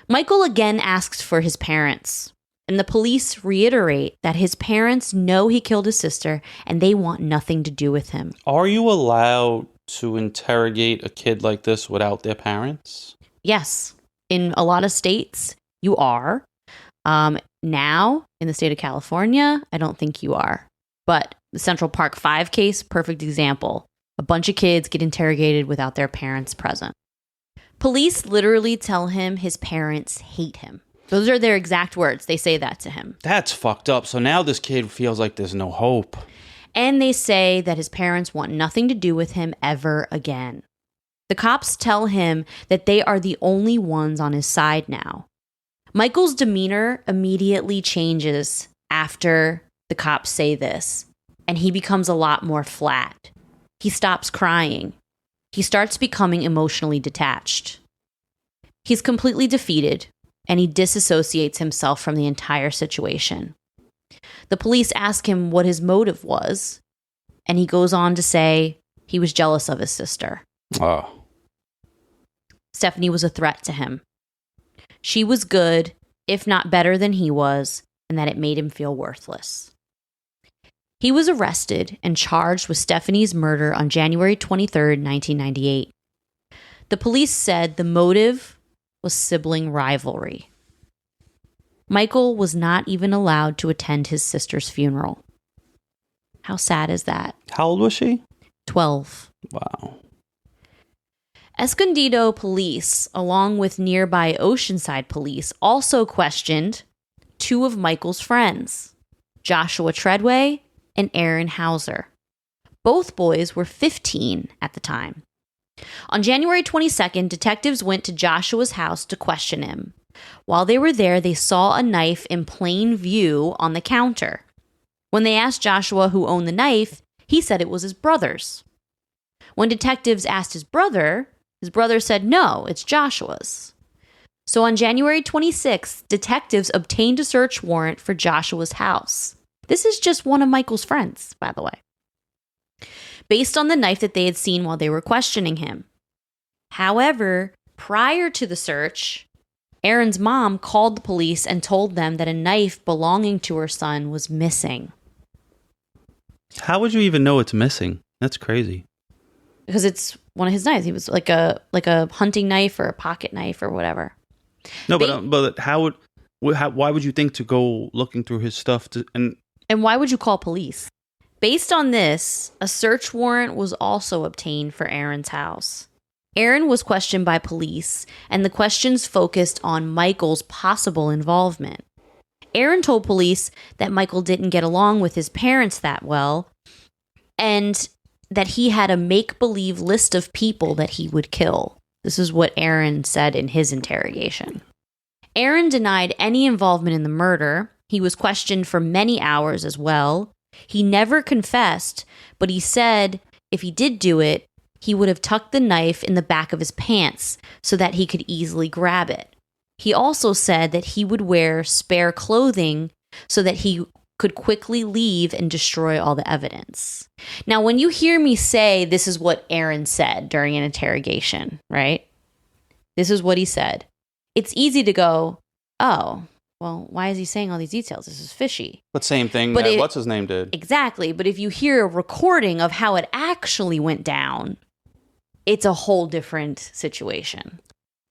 Michael again asks for his parents, and the police reiterate that his parents know he killed his sister and they want nothing to do with him. Are you allowed to interrogate a kid like this without their parents? Yes. In a lot of states, you are. Now, in the state of California, I don't think you are. But the Central Park 5 case, perfect example. A bunch of kids get interrogated without their parents present. Police literally tell him his parents hate him. Those are their exact words. They say that to him. That's fucked up. So now this kid feels like there's no hope. And they say that his parents want nothing to do with him ever again. The cops tell him that they are the only ones on his side now. Michael's demeanor immediately changes after the cops say this, and he becomes a lot more flat. He stops crying. He starts becoming emotionally detached. He's completely defeated, and he disassociates himself from the entire situation. The police ask him what his motive was, and he goes on to say he was jealous of his sister. Oh. Stephanie was a threat to him. She was good, if not better than he was, and that it made him feel worthless. He was arrested and charged with Stephanie's murder on January 23rd, 1998. The police said the motive was sibling rivalry. Michael was not even allowed to attend his sister's funeral. How sad is that? How old was she? 12. Wow. Escondido police, along with nearby Oceanside police, also questioned two of Michael's friends, Joshua Treadway and Aaron Hauser. Both boys were 15 at the time. On January 22nd, detectives went to Joshua's house to question him. While they were there, they saw a knife in plain view on the counter. When they asked Joshua who owned the knife, he said it was his brother's. When detectives asked his brother said, no, it's Joshua's. So on January 26th, detectives obtained a search warrant for Joshua's house. This is just one of Michael's friends, by the way, based on the knife that they had seen while they were questioning him. However, prior to the search, Aaron's mom called the police and told them that a knife belonging to her son was missing. How would you even know it's missing? That's crazy. Because it's one of his knives. He was like a hunting knife or a pocket knife or whatever. No, but why would you think to go looking through his stuff and why would you call police? Based on this, a search warrant was also obtained for Aaron's house. Aaron was questioned by police, and the questions focused on Michael's possible involvement. Aaron told police that Michael didn't get along with his parents that well, and that he had a make-believe list of people that he would kill. This is what Aaron said in his interrogation. Aaron denied any involvement in the murder. He was questioned for many hours as well. He never confessed, but he said if he did do it, he would have tucked the knife in the back of his pants so that he could easily grab it. He also said that he would wear spare clothing so that he could quickly leave and destroy all the evidence. Now, when you hear me say this is what Aaron said during an interrogation, right? This is what he said. It's easy to go, oh, well, why is he saying all these details? This is fishy. But same thing that what's his name did. Exactly. But if you hear a recording of how it actually went down, it's a whole different situation.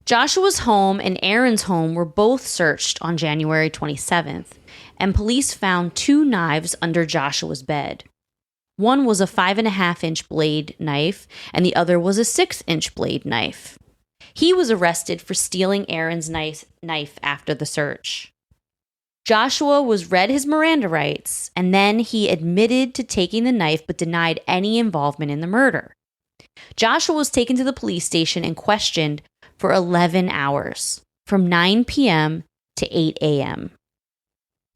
Joshua's home and Aaron's home were both searched on January 27th, and police found two knives under Joshua's bed. One was a 5.5-inch blade knife, and the other was a 6-inch blade knife. He was arrested for stealing Aaron's knife after the search. Joshua was read his Miranda rights, and then he admitted to taking the knife but denied any involvement in the murder. Joshua was taken to the police station and questioned for 11 hours, from 9 p.m. to 8 a.m.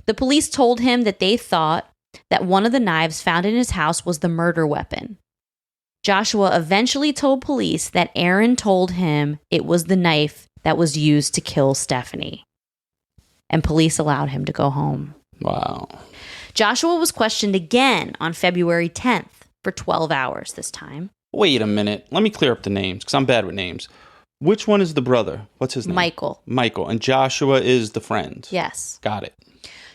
The police told him that they thought that one of the knives found in his house was the murder weapon. Joshua eventually told police that Aaron told him it was the knife that was used to kill Stephanie, and police allowed him to go home. Wow. Joshua was questioned again on February 10th for 12 hours this time. Wait a minute. Let me clear up the names, because I'm bad with names. Which one is the brother? What's his name? Michael. Michael. And Joshua is the friend? Yes. Got it.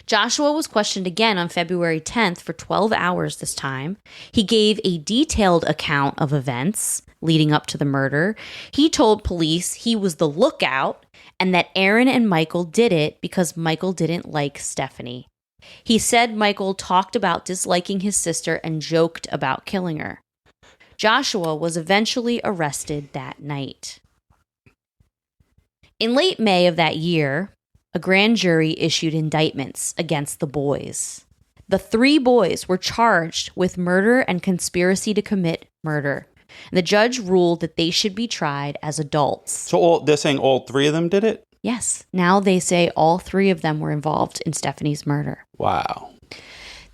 Joshua was questioned again on February 10th for 12 hours this time. He gave a detailed account of events leading up to the murder. He told police he was the lookout and that Aaron and Michael did it because Michael didn't like Stephanie. He said Michael talked about disliking his sister and joked about killing her. Joshua was eventually arrested that night. In late May of that year, a grand jury issued indictments against the boys. The 3 boys were charged with murder and conspiracy to commit murder. And the judge ruled that they should be tried as adults. So they're saying all 3 of them did it? Yes. Now they say all 3 of them were involved in Stephanie's murder. Wow.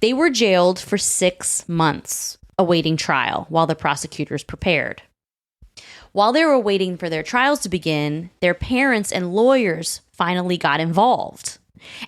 They were jailed for 6 months, awaiting trial while the prosecutors prepared. While they were waiting for their trials to begin, their parents and lawyers finally got involved.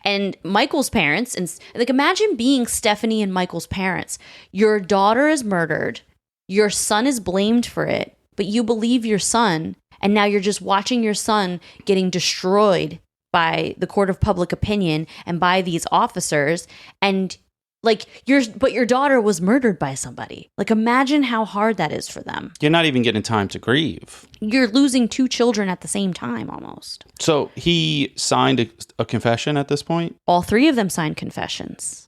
And Michael's parents, and imagine being Stephanie and Michael's parents. Your daughter is murdered, your son is blamed for it, but you believe your son, and now you're just watching your son getting destroyed by the court of public opinion and by these officers, and like your daughter was murdered by somebody. Like, imagine how hard that is for them. You're not even getting time to grieve. You're losing 2 children at the same time almost. So he signed a confession at this point? All 3 of them signed confessions.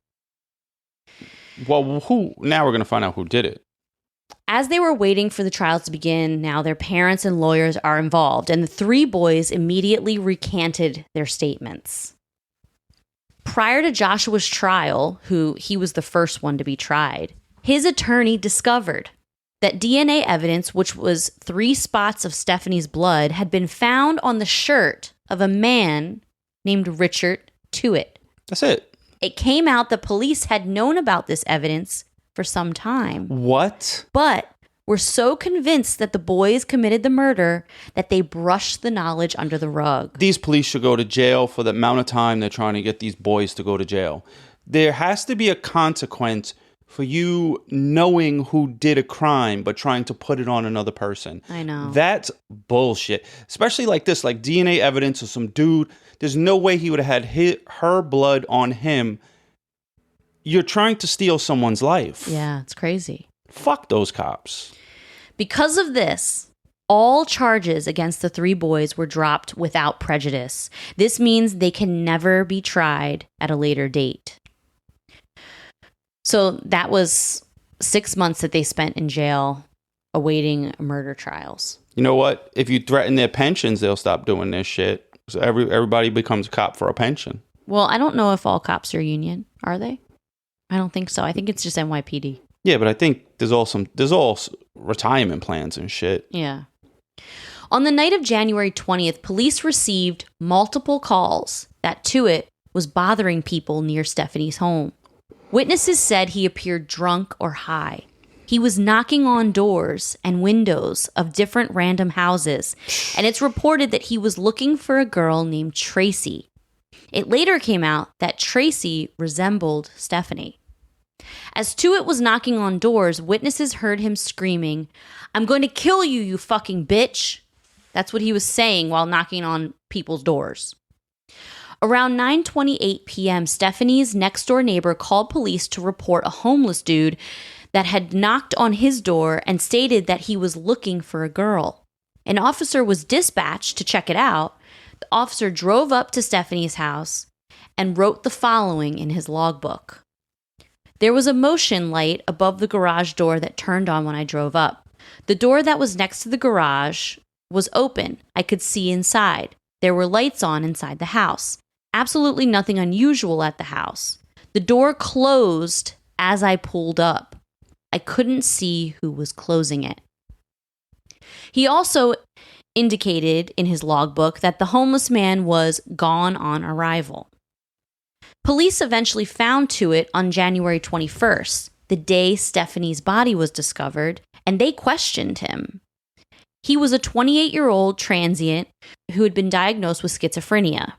Well, now we're going to find out who did it. As they were waiting for the trial to begin, now their parents and lawyers are involved, and the 3 boys immediately recanted their statements. Prior to Joshua's trial, he was the first one to be tried, his attorney discovered that DNA evidence, which was 3 spots of Stephanie's blood, had been found on the shirt of a man named Richard Tuitt. That's it. It came out that police had known about this evidence for some time. What? But were so convinced that the boys committed the murder that they brushed the knowledge under the rug. These police should go to jail for the amount of time they're trying to get these boys to go to jail. There has to be a consequence for you knowing who did a crime but trying to put it on another person. I know. That's bullshit. Especially like this, like DNA evidence of some dude. There's no way he would have had her blood on him. You're trying to steal someone's life. Yeah, it's crazy. Fuck those cops. Because of this, all charges against the 3 boys were dropped without prejudice. This means they can never be tried at a later date. So that was 6 months that they spent in jail awaiting murder trials. You know what? If you threaten their pensions, they'll stop doing this shit. So everybody becomes a cop for a pension. Well, I don't know if all cops are union. Are they? I don't think so. I think it's just NYPD. Yeah, but I think there's all retirement plans and shit. Yeah. On the night of January 20th, police received multiple calls that Tuitt was bothering people near Stephanie's home. Witnesses said he appeared drunk or high. He was knocking on doors and windows of different random houses, and it's reported that he was looking for a girl named Tracy. It later came out that Tracy resembled Stephanie. As Tuitt was knocking on doors, witnesses heard him screaming, "I'm going to kill you, you fucking bitch." That's what he was saying while knocking on people's doors. Around 9:28 p.m., Stephanie's next-door neighbor called police to report a homeless dude that had knocked on his door and stated that he was looking for a girl. An officer was dispatched to check it out. The officer drove up to Stephanie's house and wrote the following in his logbook. "There was a motion light above the garage door that turned on when I drove up. The door that was next to the garage was open. I could see inside. There were lights on inside the house. Absolutely nothing unusual at the house. The door closed as I pulled up. I couldn't see who was closing it." He also indicated in his logbook that the homeless man was gone on arrival. Police eventually found Tuitt on January 21st, the day Stephanie's body was discovered, and they questioned him. He was a 28-year-old transient who had been diagnosed with schizophrenia.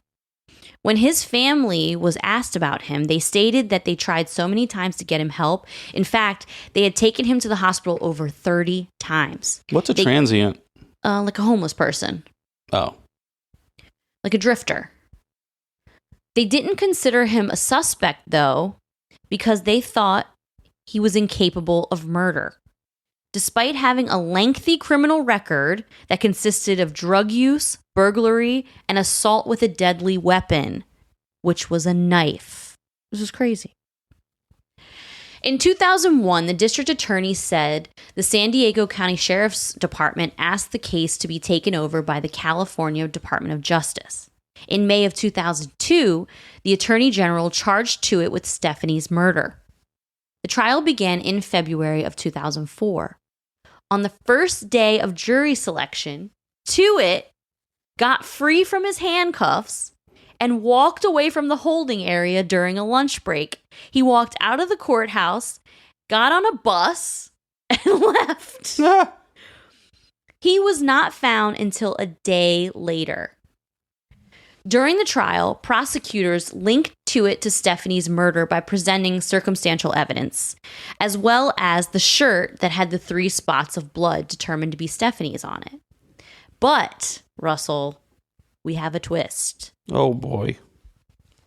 When his family was asked about him, they stated that they tried so many times to get him help. In fact, they had taken him to the hospital over 30 times. What's a transient? Like a homeless person. Oh. Like a drifter. They didn't consider him a suspect, though, because they thought he was incapable of murder. Despite having a lengthy criminal record that consisted of drug use, burglary, and assault with a deadly weapon, which was a knife. This is crazy. In 2001, the district attorney said the San Diego County Sheriff's Department asked the case to be taken over by the California Department of Justice. In May of 2002, the Attorney General charged Tuitt with Stephanie's murder. The trial began in February of 2004. On the first day of jury selection, Tuitt got free from his handcuffs and walked away from the holding area during a lunch break. He walked out of the courthouse, got on a bus, and left. He was not found until a day later. During the trial, prosecutors linked Tuitt to Stephanie's murder by presenting circumstantial evidence, as well as the shirt that had the 3 spots of blood determined to be Stephanie's on it. But, Russell, we have a twist. Oh, boy.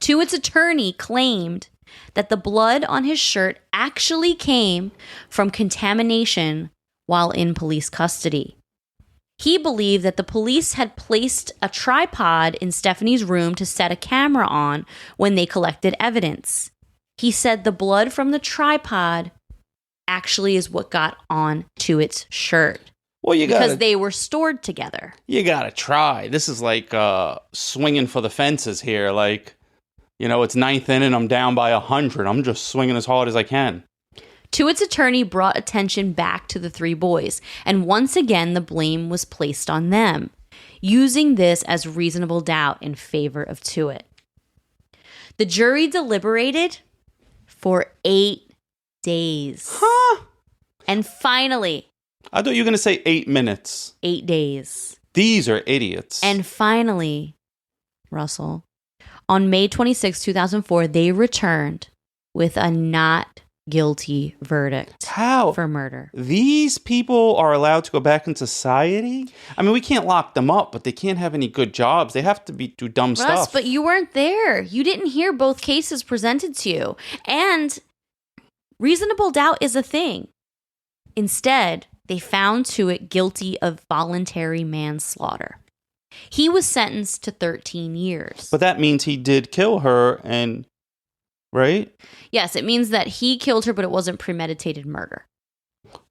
Tuitt's attorney claimed that the blood on his shirt actually came from contamination while in police custody. He believed that the police had placed a tripod in Stephanie's room to set a camera on when they collected evidence. He said the blood from the tripod actually is what got on Tuitt's shirt. Well, because they were stored together. You gotta try. This is like swinging for the fences here. Like, it's ninth inning, I'm down by 100. I'm just swinging as hard as I can. Tuitt's attorney brought attention back to the three boys, and once again the blame was placed on them, using this as reasonable doubt in favor of Tuitt. The jury deliberated for 8 days. Huh? And finally... I thought you were going to say 8 minutes. 8 days. These are idiots. And finally, Russell, on May 26, 2004, they returned with a not guilty verdict. How? For murder. These people are allowed to go back in society? I mean, we can't lock them up, but they can't have any good jobs. They have to do dumb Russ, stuff. But you weren't there. You didn't hear both cases presented to you. And reasonable doubt is a thing. Instead, they found Tuitt guilty of voluntary manslaughter. He was sentenced to 13 years. But that means he did kill her and... Right? Yes, it means that he killed her, but it wasn't premeditated murder.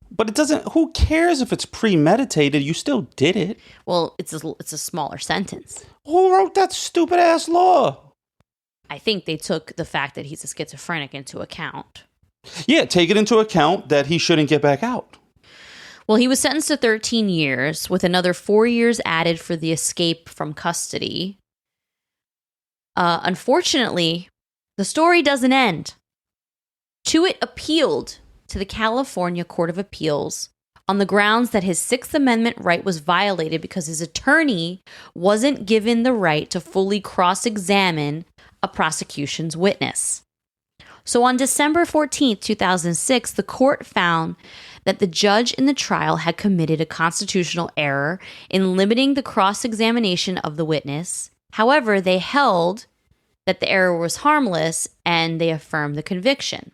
But it doesn't... Who cares if it's premeditated? You still did it. Well, it's a smaller sentence. Who wrote that stupid-ass law? I think they took the fact that he's a schizophrenic into account. Yeah, take it into account that he shouldn't get back out. Well, he was sentenced to 13 years, with another 4 years added for the escape from custody. Unfortunately, the story doesn't end. Tuitt appealed to the California Court of Appeals on the grounds that his Sixth Amendment right was violated because his attorney wasn't given the right to fully cross-examine a prosecution's witness. So on December 14th, 2006, the court found that the judge in the trial had committed a constitutional error in limiting the cross-examination of the witness. However, they held that the error was harmless and they affirmed the conviction.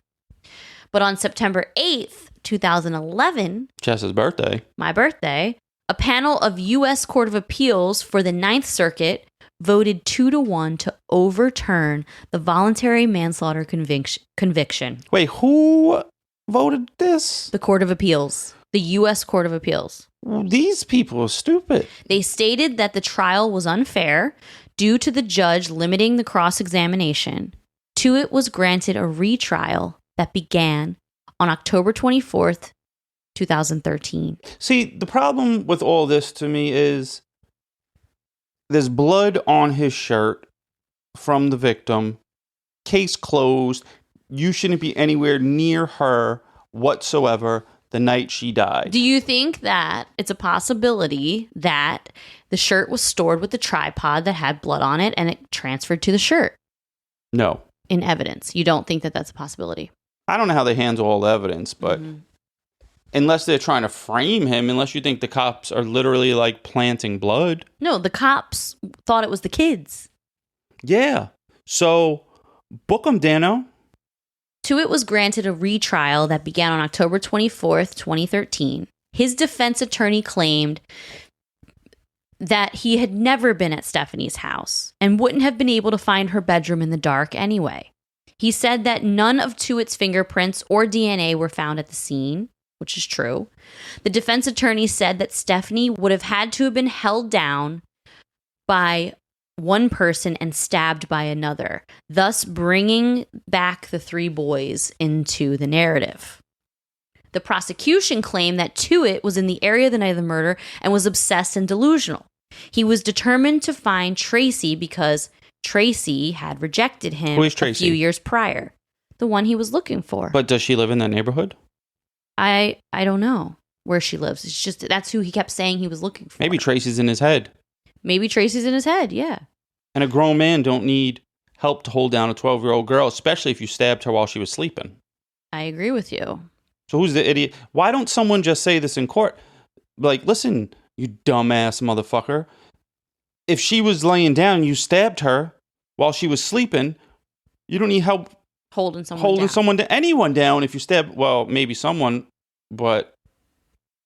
But on September 8th, 2011, Jess's birthday, my birthday, a panel of U.S. Court of Appeals for the Ninth Circuit voted 2-1 to overturn the voluntary manslaughter conviction. Wait, who voted this? The Court of Appeals, the U.S. Court of Appeals. These people are stupid. They stated that the trial was unfair due to the judge limiting the cross-examination. Tuitt was granted a retrial that began on October 24th, 2013. See, the problem with all this to me is there's blood on his shirt from the victim. Case closed. You shouldn't be anywhere near her whatsoever the night she died. Do you think that it's a possibility that the shirt was stored with the tripod that had blood on it and it transferred to the shirt? No. In evidence. You don't think that that's a possibility? I don't know how they handle all the evidence, but unless they're trying to frame him, unless you think the cops are literally like planting blood. No, the cops thought it was the kids. Yeah. So book them, Dano. Tuitt was granted a retrial that began on October 24th, 2013. His defense attorney claimed that he had never been at Stephanie's house and wouldn't have been able to find her bedroom in the dark anyway. He said that none of Tuitt's fingerprints or DNA were found at the scene, which is true. The defense attorney said that Stephanie would have had to have been held down by one person and stabbed by another, thus bringing back the three boys into the narrative. The prosecution claimed that Tuitt was in the area the night of the murder and was obsessed and delusional. He was determined to find Tracy because Tracy had rejected him a few years prior, the one he was looking for. But does she live in that neighborhood? I don't know where she lives. It's just that's who he kept saying he was looking for. Maybe Tracy's in his head. Maybe Tracy's in his head, yeah. And a grown man don't need help to hold down a 12-year-old girl, especially if you stabbed her while she was sleeping. I agree with you. So who's the idiot? Why don't someone just say this in court? Like, listen, you dumbass motherfucker. if she was laying down, you stabbed her while she was sleeping, you don't need help holding someone down. Anyone down if you stab, well, maybe someone, but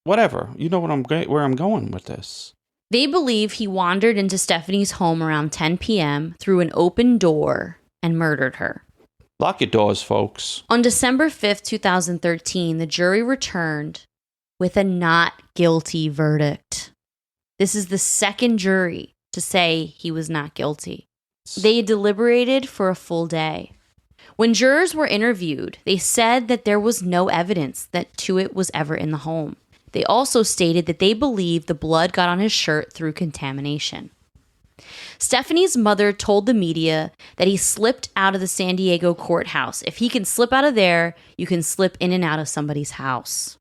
whatever. You know where I'm going with this. They believe he wandered into Stephanie's home around 10 p.m. through an open door and murdered her. Lock your doors, folks. On December 5th, 2013, the jury returned with a not guilty verdict. This is the second jury to say he was not guilty. They deliberated for a full day. When jurors were interviewed, they said that there was no evidence that Tuitt was ever in the home. They also stated that they believed the blood got on his shirt through contamination. Stephanie's mother told the media that he slipped out of the San Diego courthouse. If he can slip out of there, you can slip in and out of somebody's house.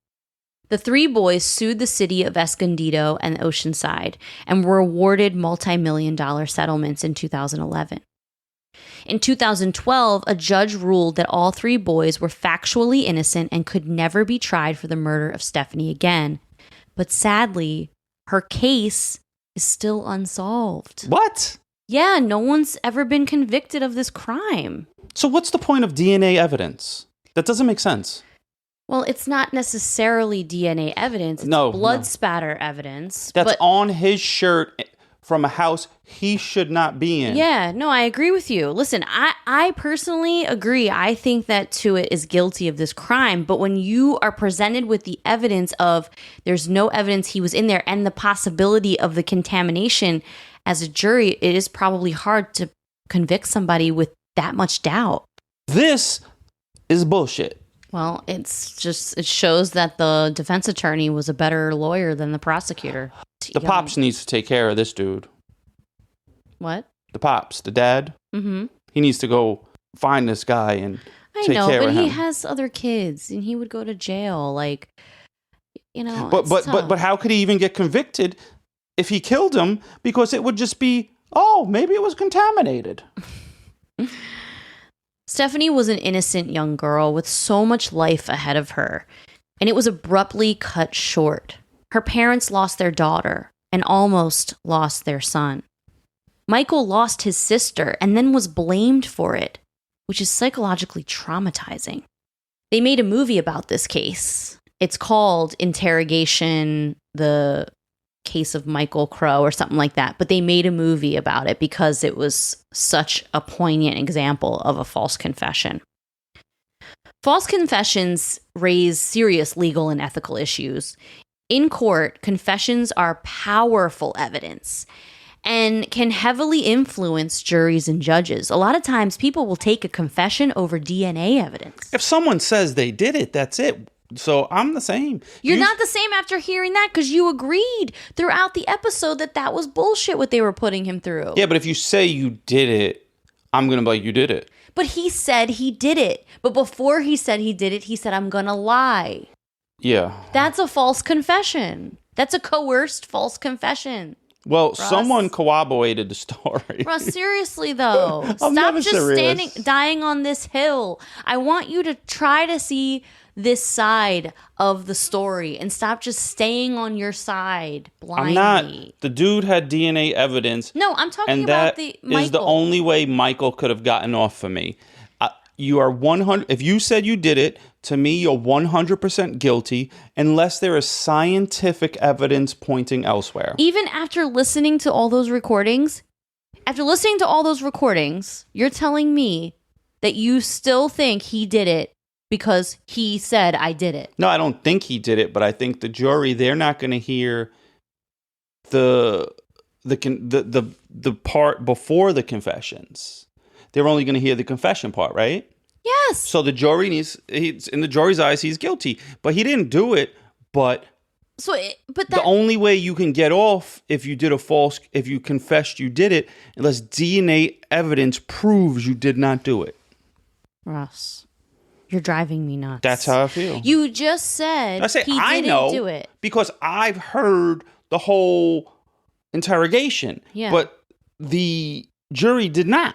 The three boys sued the city of Escondido and Oceanside and were awarded multi-million-dollar settlements in 2011. In 2012, a judge ruled that all three boys were factually innocent and could never be tried for the murder of Stephanie again. But sadly, her case is still unsolved. What? Yeah, no one's ever been convicted of this crime. So what's the point of DNA evidence? That doesn't make sense. Well, it's not necessarily DNA evidence. It's blood spatter evidence. That's on his shirt from a house he should not be in. Yeah, no, I agree with you. Listen, I personally agree. I think that Tuitt is guilty of this crime. But when you are presented with the evidence of there's no evidence he was in there and the possibility of the contamination as a jury, it is probably hard to convict somebody with that much doubt. This is bullshit. Well, it shows that the defense attorney was a better lawyer than the prosecutor. The pops needs to take care of this dude. What? The pops, the dad. Mm-hmm. He needs to go find this guy and take care of him. I know, but he has other kids, and he would go to jail. Like, you know. But how could he even get convicted if he killed him? Because it would just be, maybe it was contaminated. Stephanie was an innocent young girl with so much life ahead of her, and it was abruptly cut short. Her parents lost their daughter and almost lost their son. Michael lost his sister and then was blamed for it, which is psychologically traumatizing. They made a movie about this case. It's called Interrogation, the Case of Michael Crowe or something like that. But they made a movie about it because it was such a poignant example of a false confession. False confessions raise serious legal and ethical issues. In court, confessions are powerful evidence and can heavily influence juries and judges. A lot of times people will take a confession over DNA evidence. If someone says they did it, that's it. So I'm the same. You're not the same after hearing that because you agreed throughout the episode that was bullshit what they were putting him through. Yeah, but if you say you did it, I'm going to be like, you did it. But he said he did it. But before he said he did it, he said, I'm going to lie. Yeah. That's a false confession. That's a coerced false confession. Well, Russ. Someone corroborated the story. Russ, seriously though, stop just dying on this hill. I want you to try to see this side of the story and stop just staying on your side blindly. I'm not. The dude had DNA evidence. No, I'm talking about Michael. Is the only way Michael could have gotten off for me. You are 100. If you said you did it, to me, you're 100% guilty unless there is scientific evidence pointing elsewhere. Even after listening to all those recordings, you're telling me that you still think he did it because he said I did it. No, I don't think he did it, but I think the jury, they're not going to hear the part before the confessions. They're only going to hear the confession part, right? Yes. So the jury in the jury's eyes, he's guilty, but he didn't do it. But the only way you can get off if you confessed you did it, unless DNA evidence proves you did not do it. Russ, you're driving me nuts. That's how I feel. You just said I didn't do it because I've heard the whole interrogation, but the jury did not.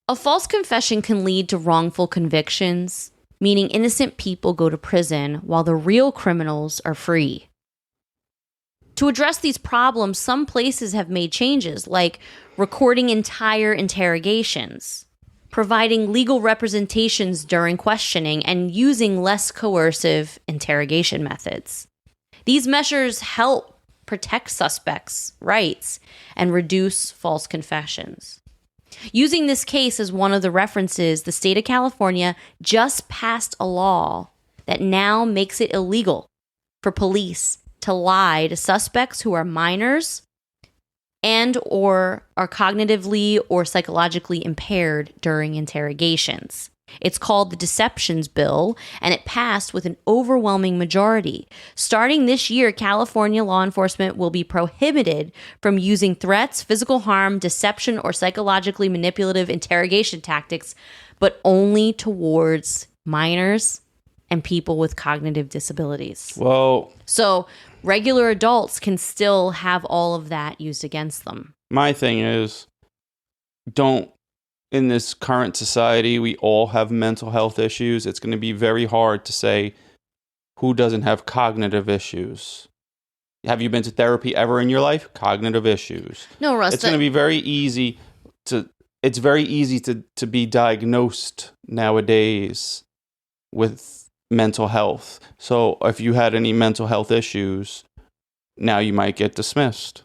A false confession can lead to wrongful convictions, meaning innocent people go to prison while the real criminals are free. To address these problems, some places have made changes, like recording entire interrogations, providing legal representations during questioning, and using less coercive interrogation methods. These measures help protect suspects' rights and reduce false confessions. Using this case as one of the references, the state of California just passed a law that now makes it illegal for police to lie to suspects who are minors and or are cognitively or psychologically impaired during interrogations. It's called the Deceptions Bill, and it passed with an overwhelming majority. Starting this year, California law enforcement will be prohibited from using threats, physical harm, deception, or psychologically manipulative interrogation tactics, but only towards minors and people with cognitive disabilities. Well, so regular adults can still have all of that used against them. My thing is, in this current society, we all have mental health issues. It's going to be very hard to say who doesn't have cognitive issues. Have you been to therapy ever in your life? Cognitive issues. No, Russ. It's going to be very easy to be diagnosed nowadays with mental health. So if you had any mental health issues, now you might get dismissed.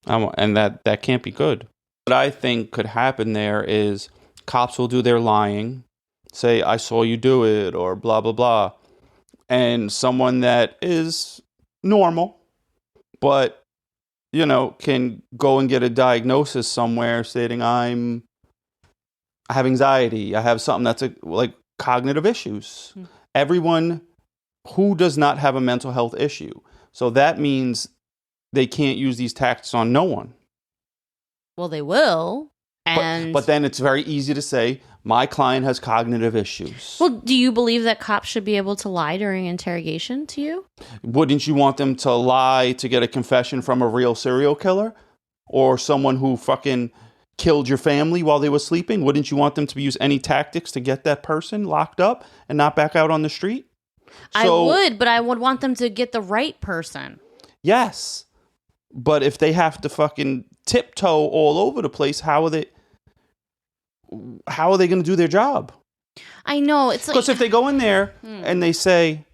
And that can't be good. What I think could happen there is cops will do their lying, say, I saw you do it, or blah, blah, blah. And someone that is normal, but, can go and get a diagnosis somewhere stating I have anxiety, I have something that's like cognitive issues. Everyone who does not have a mental health issue. So that means they can't use these tactics on no one. Well, they will. But then it's very easy to say, my client has cognitive issues. Well, do you believe that cops should be able to lie during interrogation to you? Wouldn't you want them to lie to get a confession from a real serial killer? Or someone who fucking killed your family while they were sleeping? Wouldn't you want them to use any tactics to get that person locked up and not back out on the street? I would, but I would want them to get the right person. Yes. But if they have to fucking tiptoe all over the place, how are they going to do their job? I know. It's because if they go in there and they say,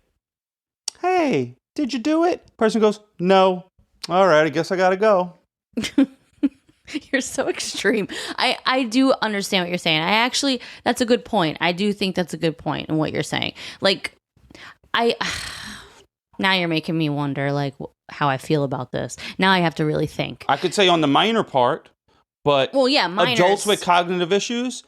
hey, did you do it? Person goes, no. All right, I guess I got to go. You're so extreme. I do understand what you're saying. That's a good point. I do think that's a good point in what you're saying. Like, now you're making me wonder, like, how I feel about this. Now I have to really think. I could say on the minor part, but minors. Adults with cognitive issues,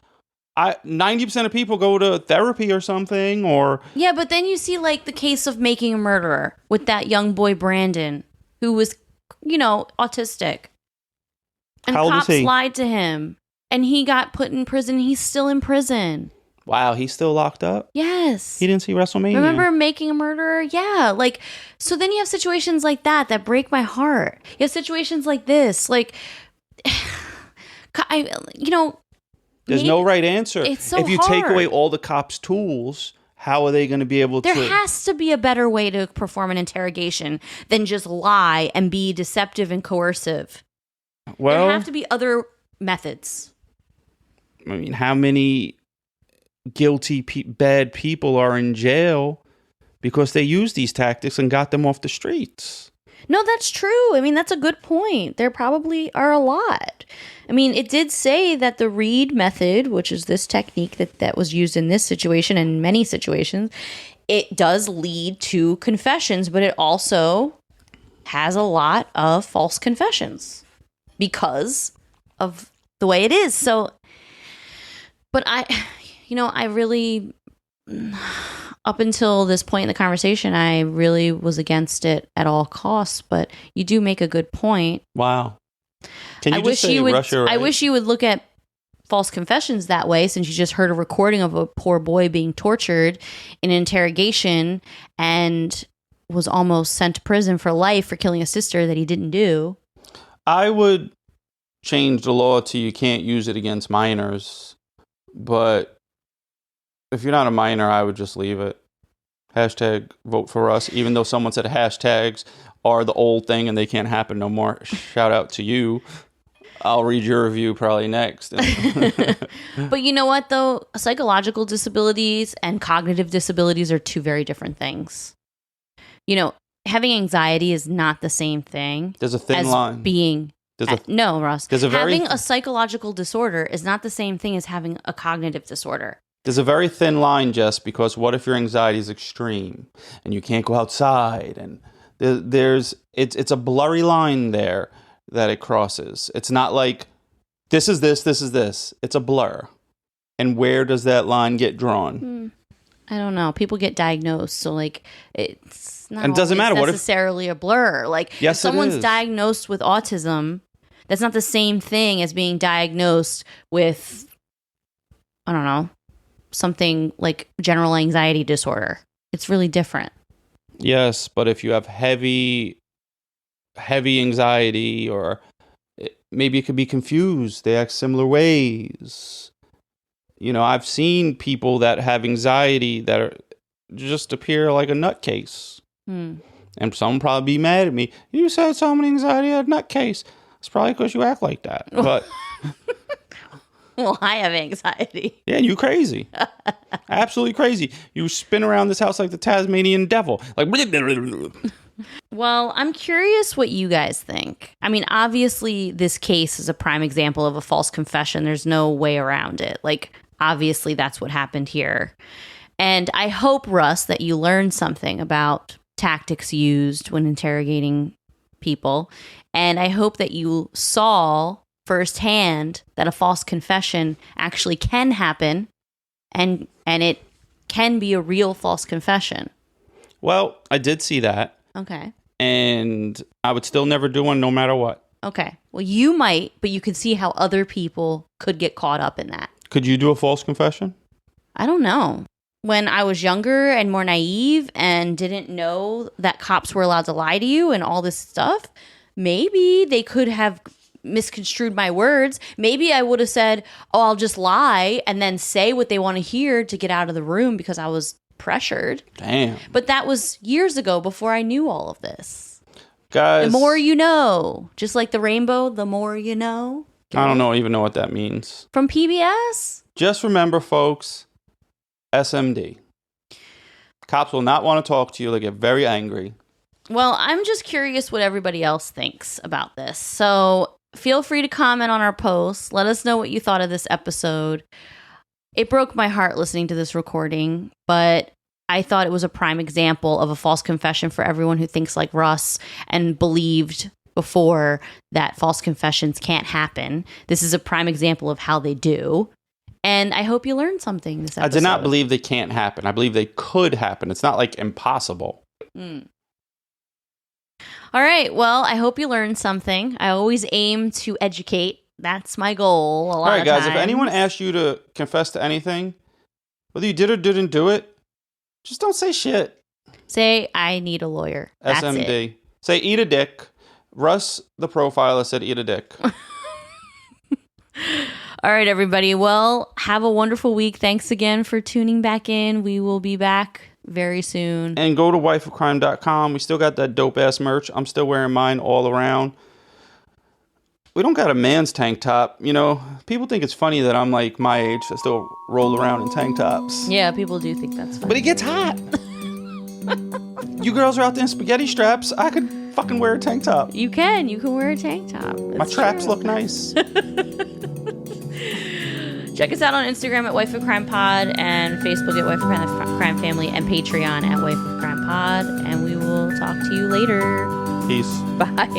90% of people go to therapy or something, or... Yeah, but then you see, like, the case of Making a Murderer with that young boy, Brandon, who was, autistic. And How old cops is he? lied to him, and he got put in prison. He's still in prison. Wow, he's still locked up? Yes. He didn't see WrestleMania. Remember Making a Murderer? Yeah. Like, so then you have situations like that break my heart. You have situations like this. Like, there's no right answer. It's so if you hard. take away all the cops' tools, how are they going to be able to... There has to be a better way to perform an interrogation than just lie and be deceptive and coercive. Well, there have to be other methods. I mean, how many guilty, bad people are in jail because they used these tactics and got them off the streets? No, that's true. I mean, that's a good point. There probably are a lot. I mean, it did say that the Reed method, which is this technique that was used in this situation and many situations, it does lead to confessions, but it also has a lot of false confessions because of the way it is. So, but I really, up until this point in the conversation, I really was against it at all costs. But you do make a good point. Wow. Can you just say Russia? Right? I wish you would look at false confessions that way, since you just heard a recording of a poor boy being tortured in an interrogation and was almost sent to prison for life for killing a sister that he didn't do. I would change the law to you can't use it against minors, but if you're not a minor, I would just leave it. Hashtag vote for us, even though someone said hashtags are the old thing and they can't happen no more. Shout out to you. I'll read your review probably next. But you know what, though? Psychological disabilities and cognitive disabilities are two very different things. You know, having anxiety is not the same thing. There's a thin as line. Being no, Russ. Having a psychological disorder is not the same thing as having a cognitive disorder. There's a very thin line, Jess, because what if your anxiety is extreme and you can't go outside? And it's a blurry line there that it crosses. It's not like this is this, this is this. It's a blur. And where does that line get drawn? I don't know. People get diagnosed, so like it's not and it doesn't matter. necessarily a blur. Like yes, if someone's it is. diagnosed with autism, that's not the same thing as being diagnosed with, I don't know, something like general anxiety disorder. It's really different. Yes, but if you have heavy anxiety, or maybe it could be confused. They act similar ways. You know, I've seen people that have anxiety that just appear like a nutcase. And some probably be mad at me. You said someone anxiety had nutcase. It's probably because you act like that. But well, I have anxiety. yeah, you crazy. Absolutely crazy. You spin around this house like the Tasmanian devil. Like Well, I'm curious what you guys think. I mean, obviously, this case is a prime example of a false confession. There's no way around it. Like, obviously, that's what happened here. And I hope, Russ, that you learned something about tactics used when interrogating people. And I hope that you saw firsthand that a false confession actually can happen and it can be a real false confession. Well, I did see that. Okay. And I would still never do one no matter what. Okay. Well, you might, but you could see how other people could get caught up in that. Could you do a false confession? I don't know. When I was younger and more naive and didn't know that cops were allowed to lie to you and all this stuff, maybe they could have misconstrued my words. Maybe I would have said, oh, I'll just lie and then say what they want to hear to get out of the room because I was pressured. Damn. But that was years ago before I knew all of this. Guys. The more you know. Just like the rainbow, the more you know. I don't even know what that means. From PBS? Just remember, folks, SMD. Cops will not want to talk to you. They get very angry. Well, I'm just curious what everybody else thinks about this. So feel free to comment on our post. Let us know what you thought of this episode. It broke my heart listening to this recording, but I thought it was a prime example of a false confession for everyone who thinks like Russ and believed before that false confessions can't happen. This is a prime example of how they do. And I hope you learned something this episode. I did not believe they can't happen. I believe they could happen. It's not like impossible. All right. Well, I hope you learned something. I always aim to educate. That's my goal. All right, guys, if anyone asks you to confess to anything, whether you did or didn't do it, just don't say shit. Say, I need a lawyer. That's SMD. it. Say, eat a dick. Russ, the profiler, said eat a dick. All right, everybody. Well, have a wonderful week. Thanks again for tuning back in. We will be back very soon. And go to wifeofcrime.com. We still got that dope-ass merch. I'm still wearing mine all around. We don't got a man's tank top. You know, people think it's funny that I'm like my age. I still roll around in tank tops. Yeah, people do think that's funny. But it gets hot. You girls are out there in spaghetti straps. I could fucking wear a tank top. You can wear a tank top. My traps look nice. Check us out on Instagram at Wife of Crime Pod and Facebook at Wife of Crime Family and Patreon at Wife of Crime Pod. And we will talk to you later. Peace. Bye.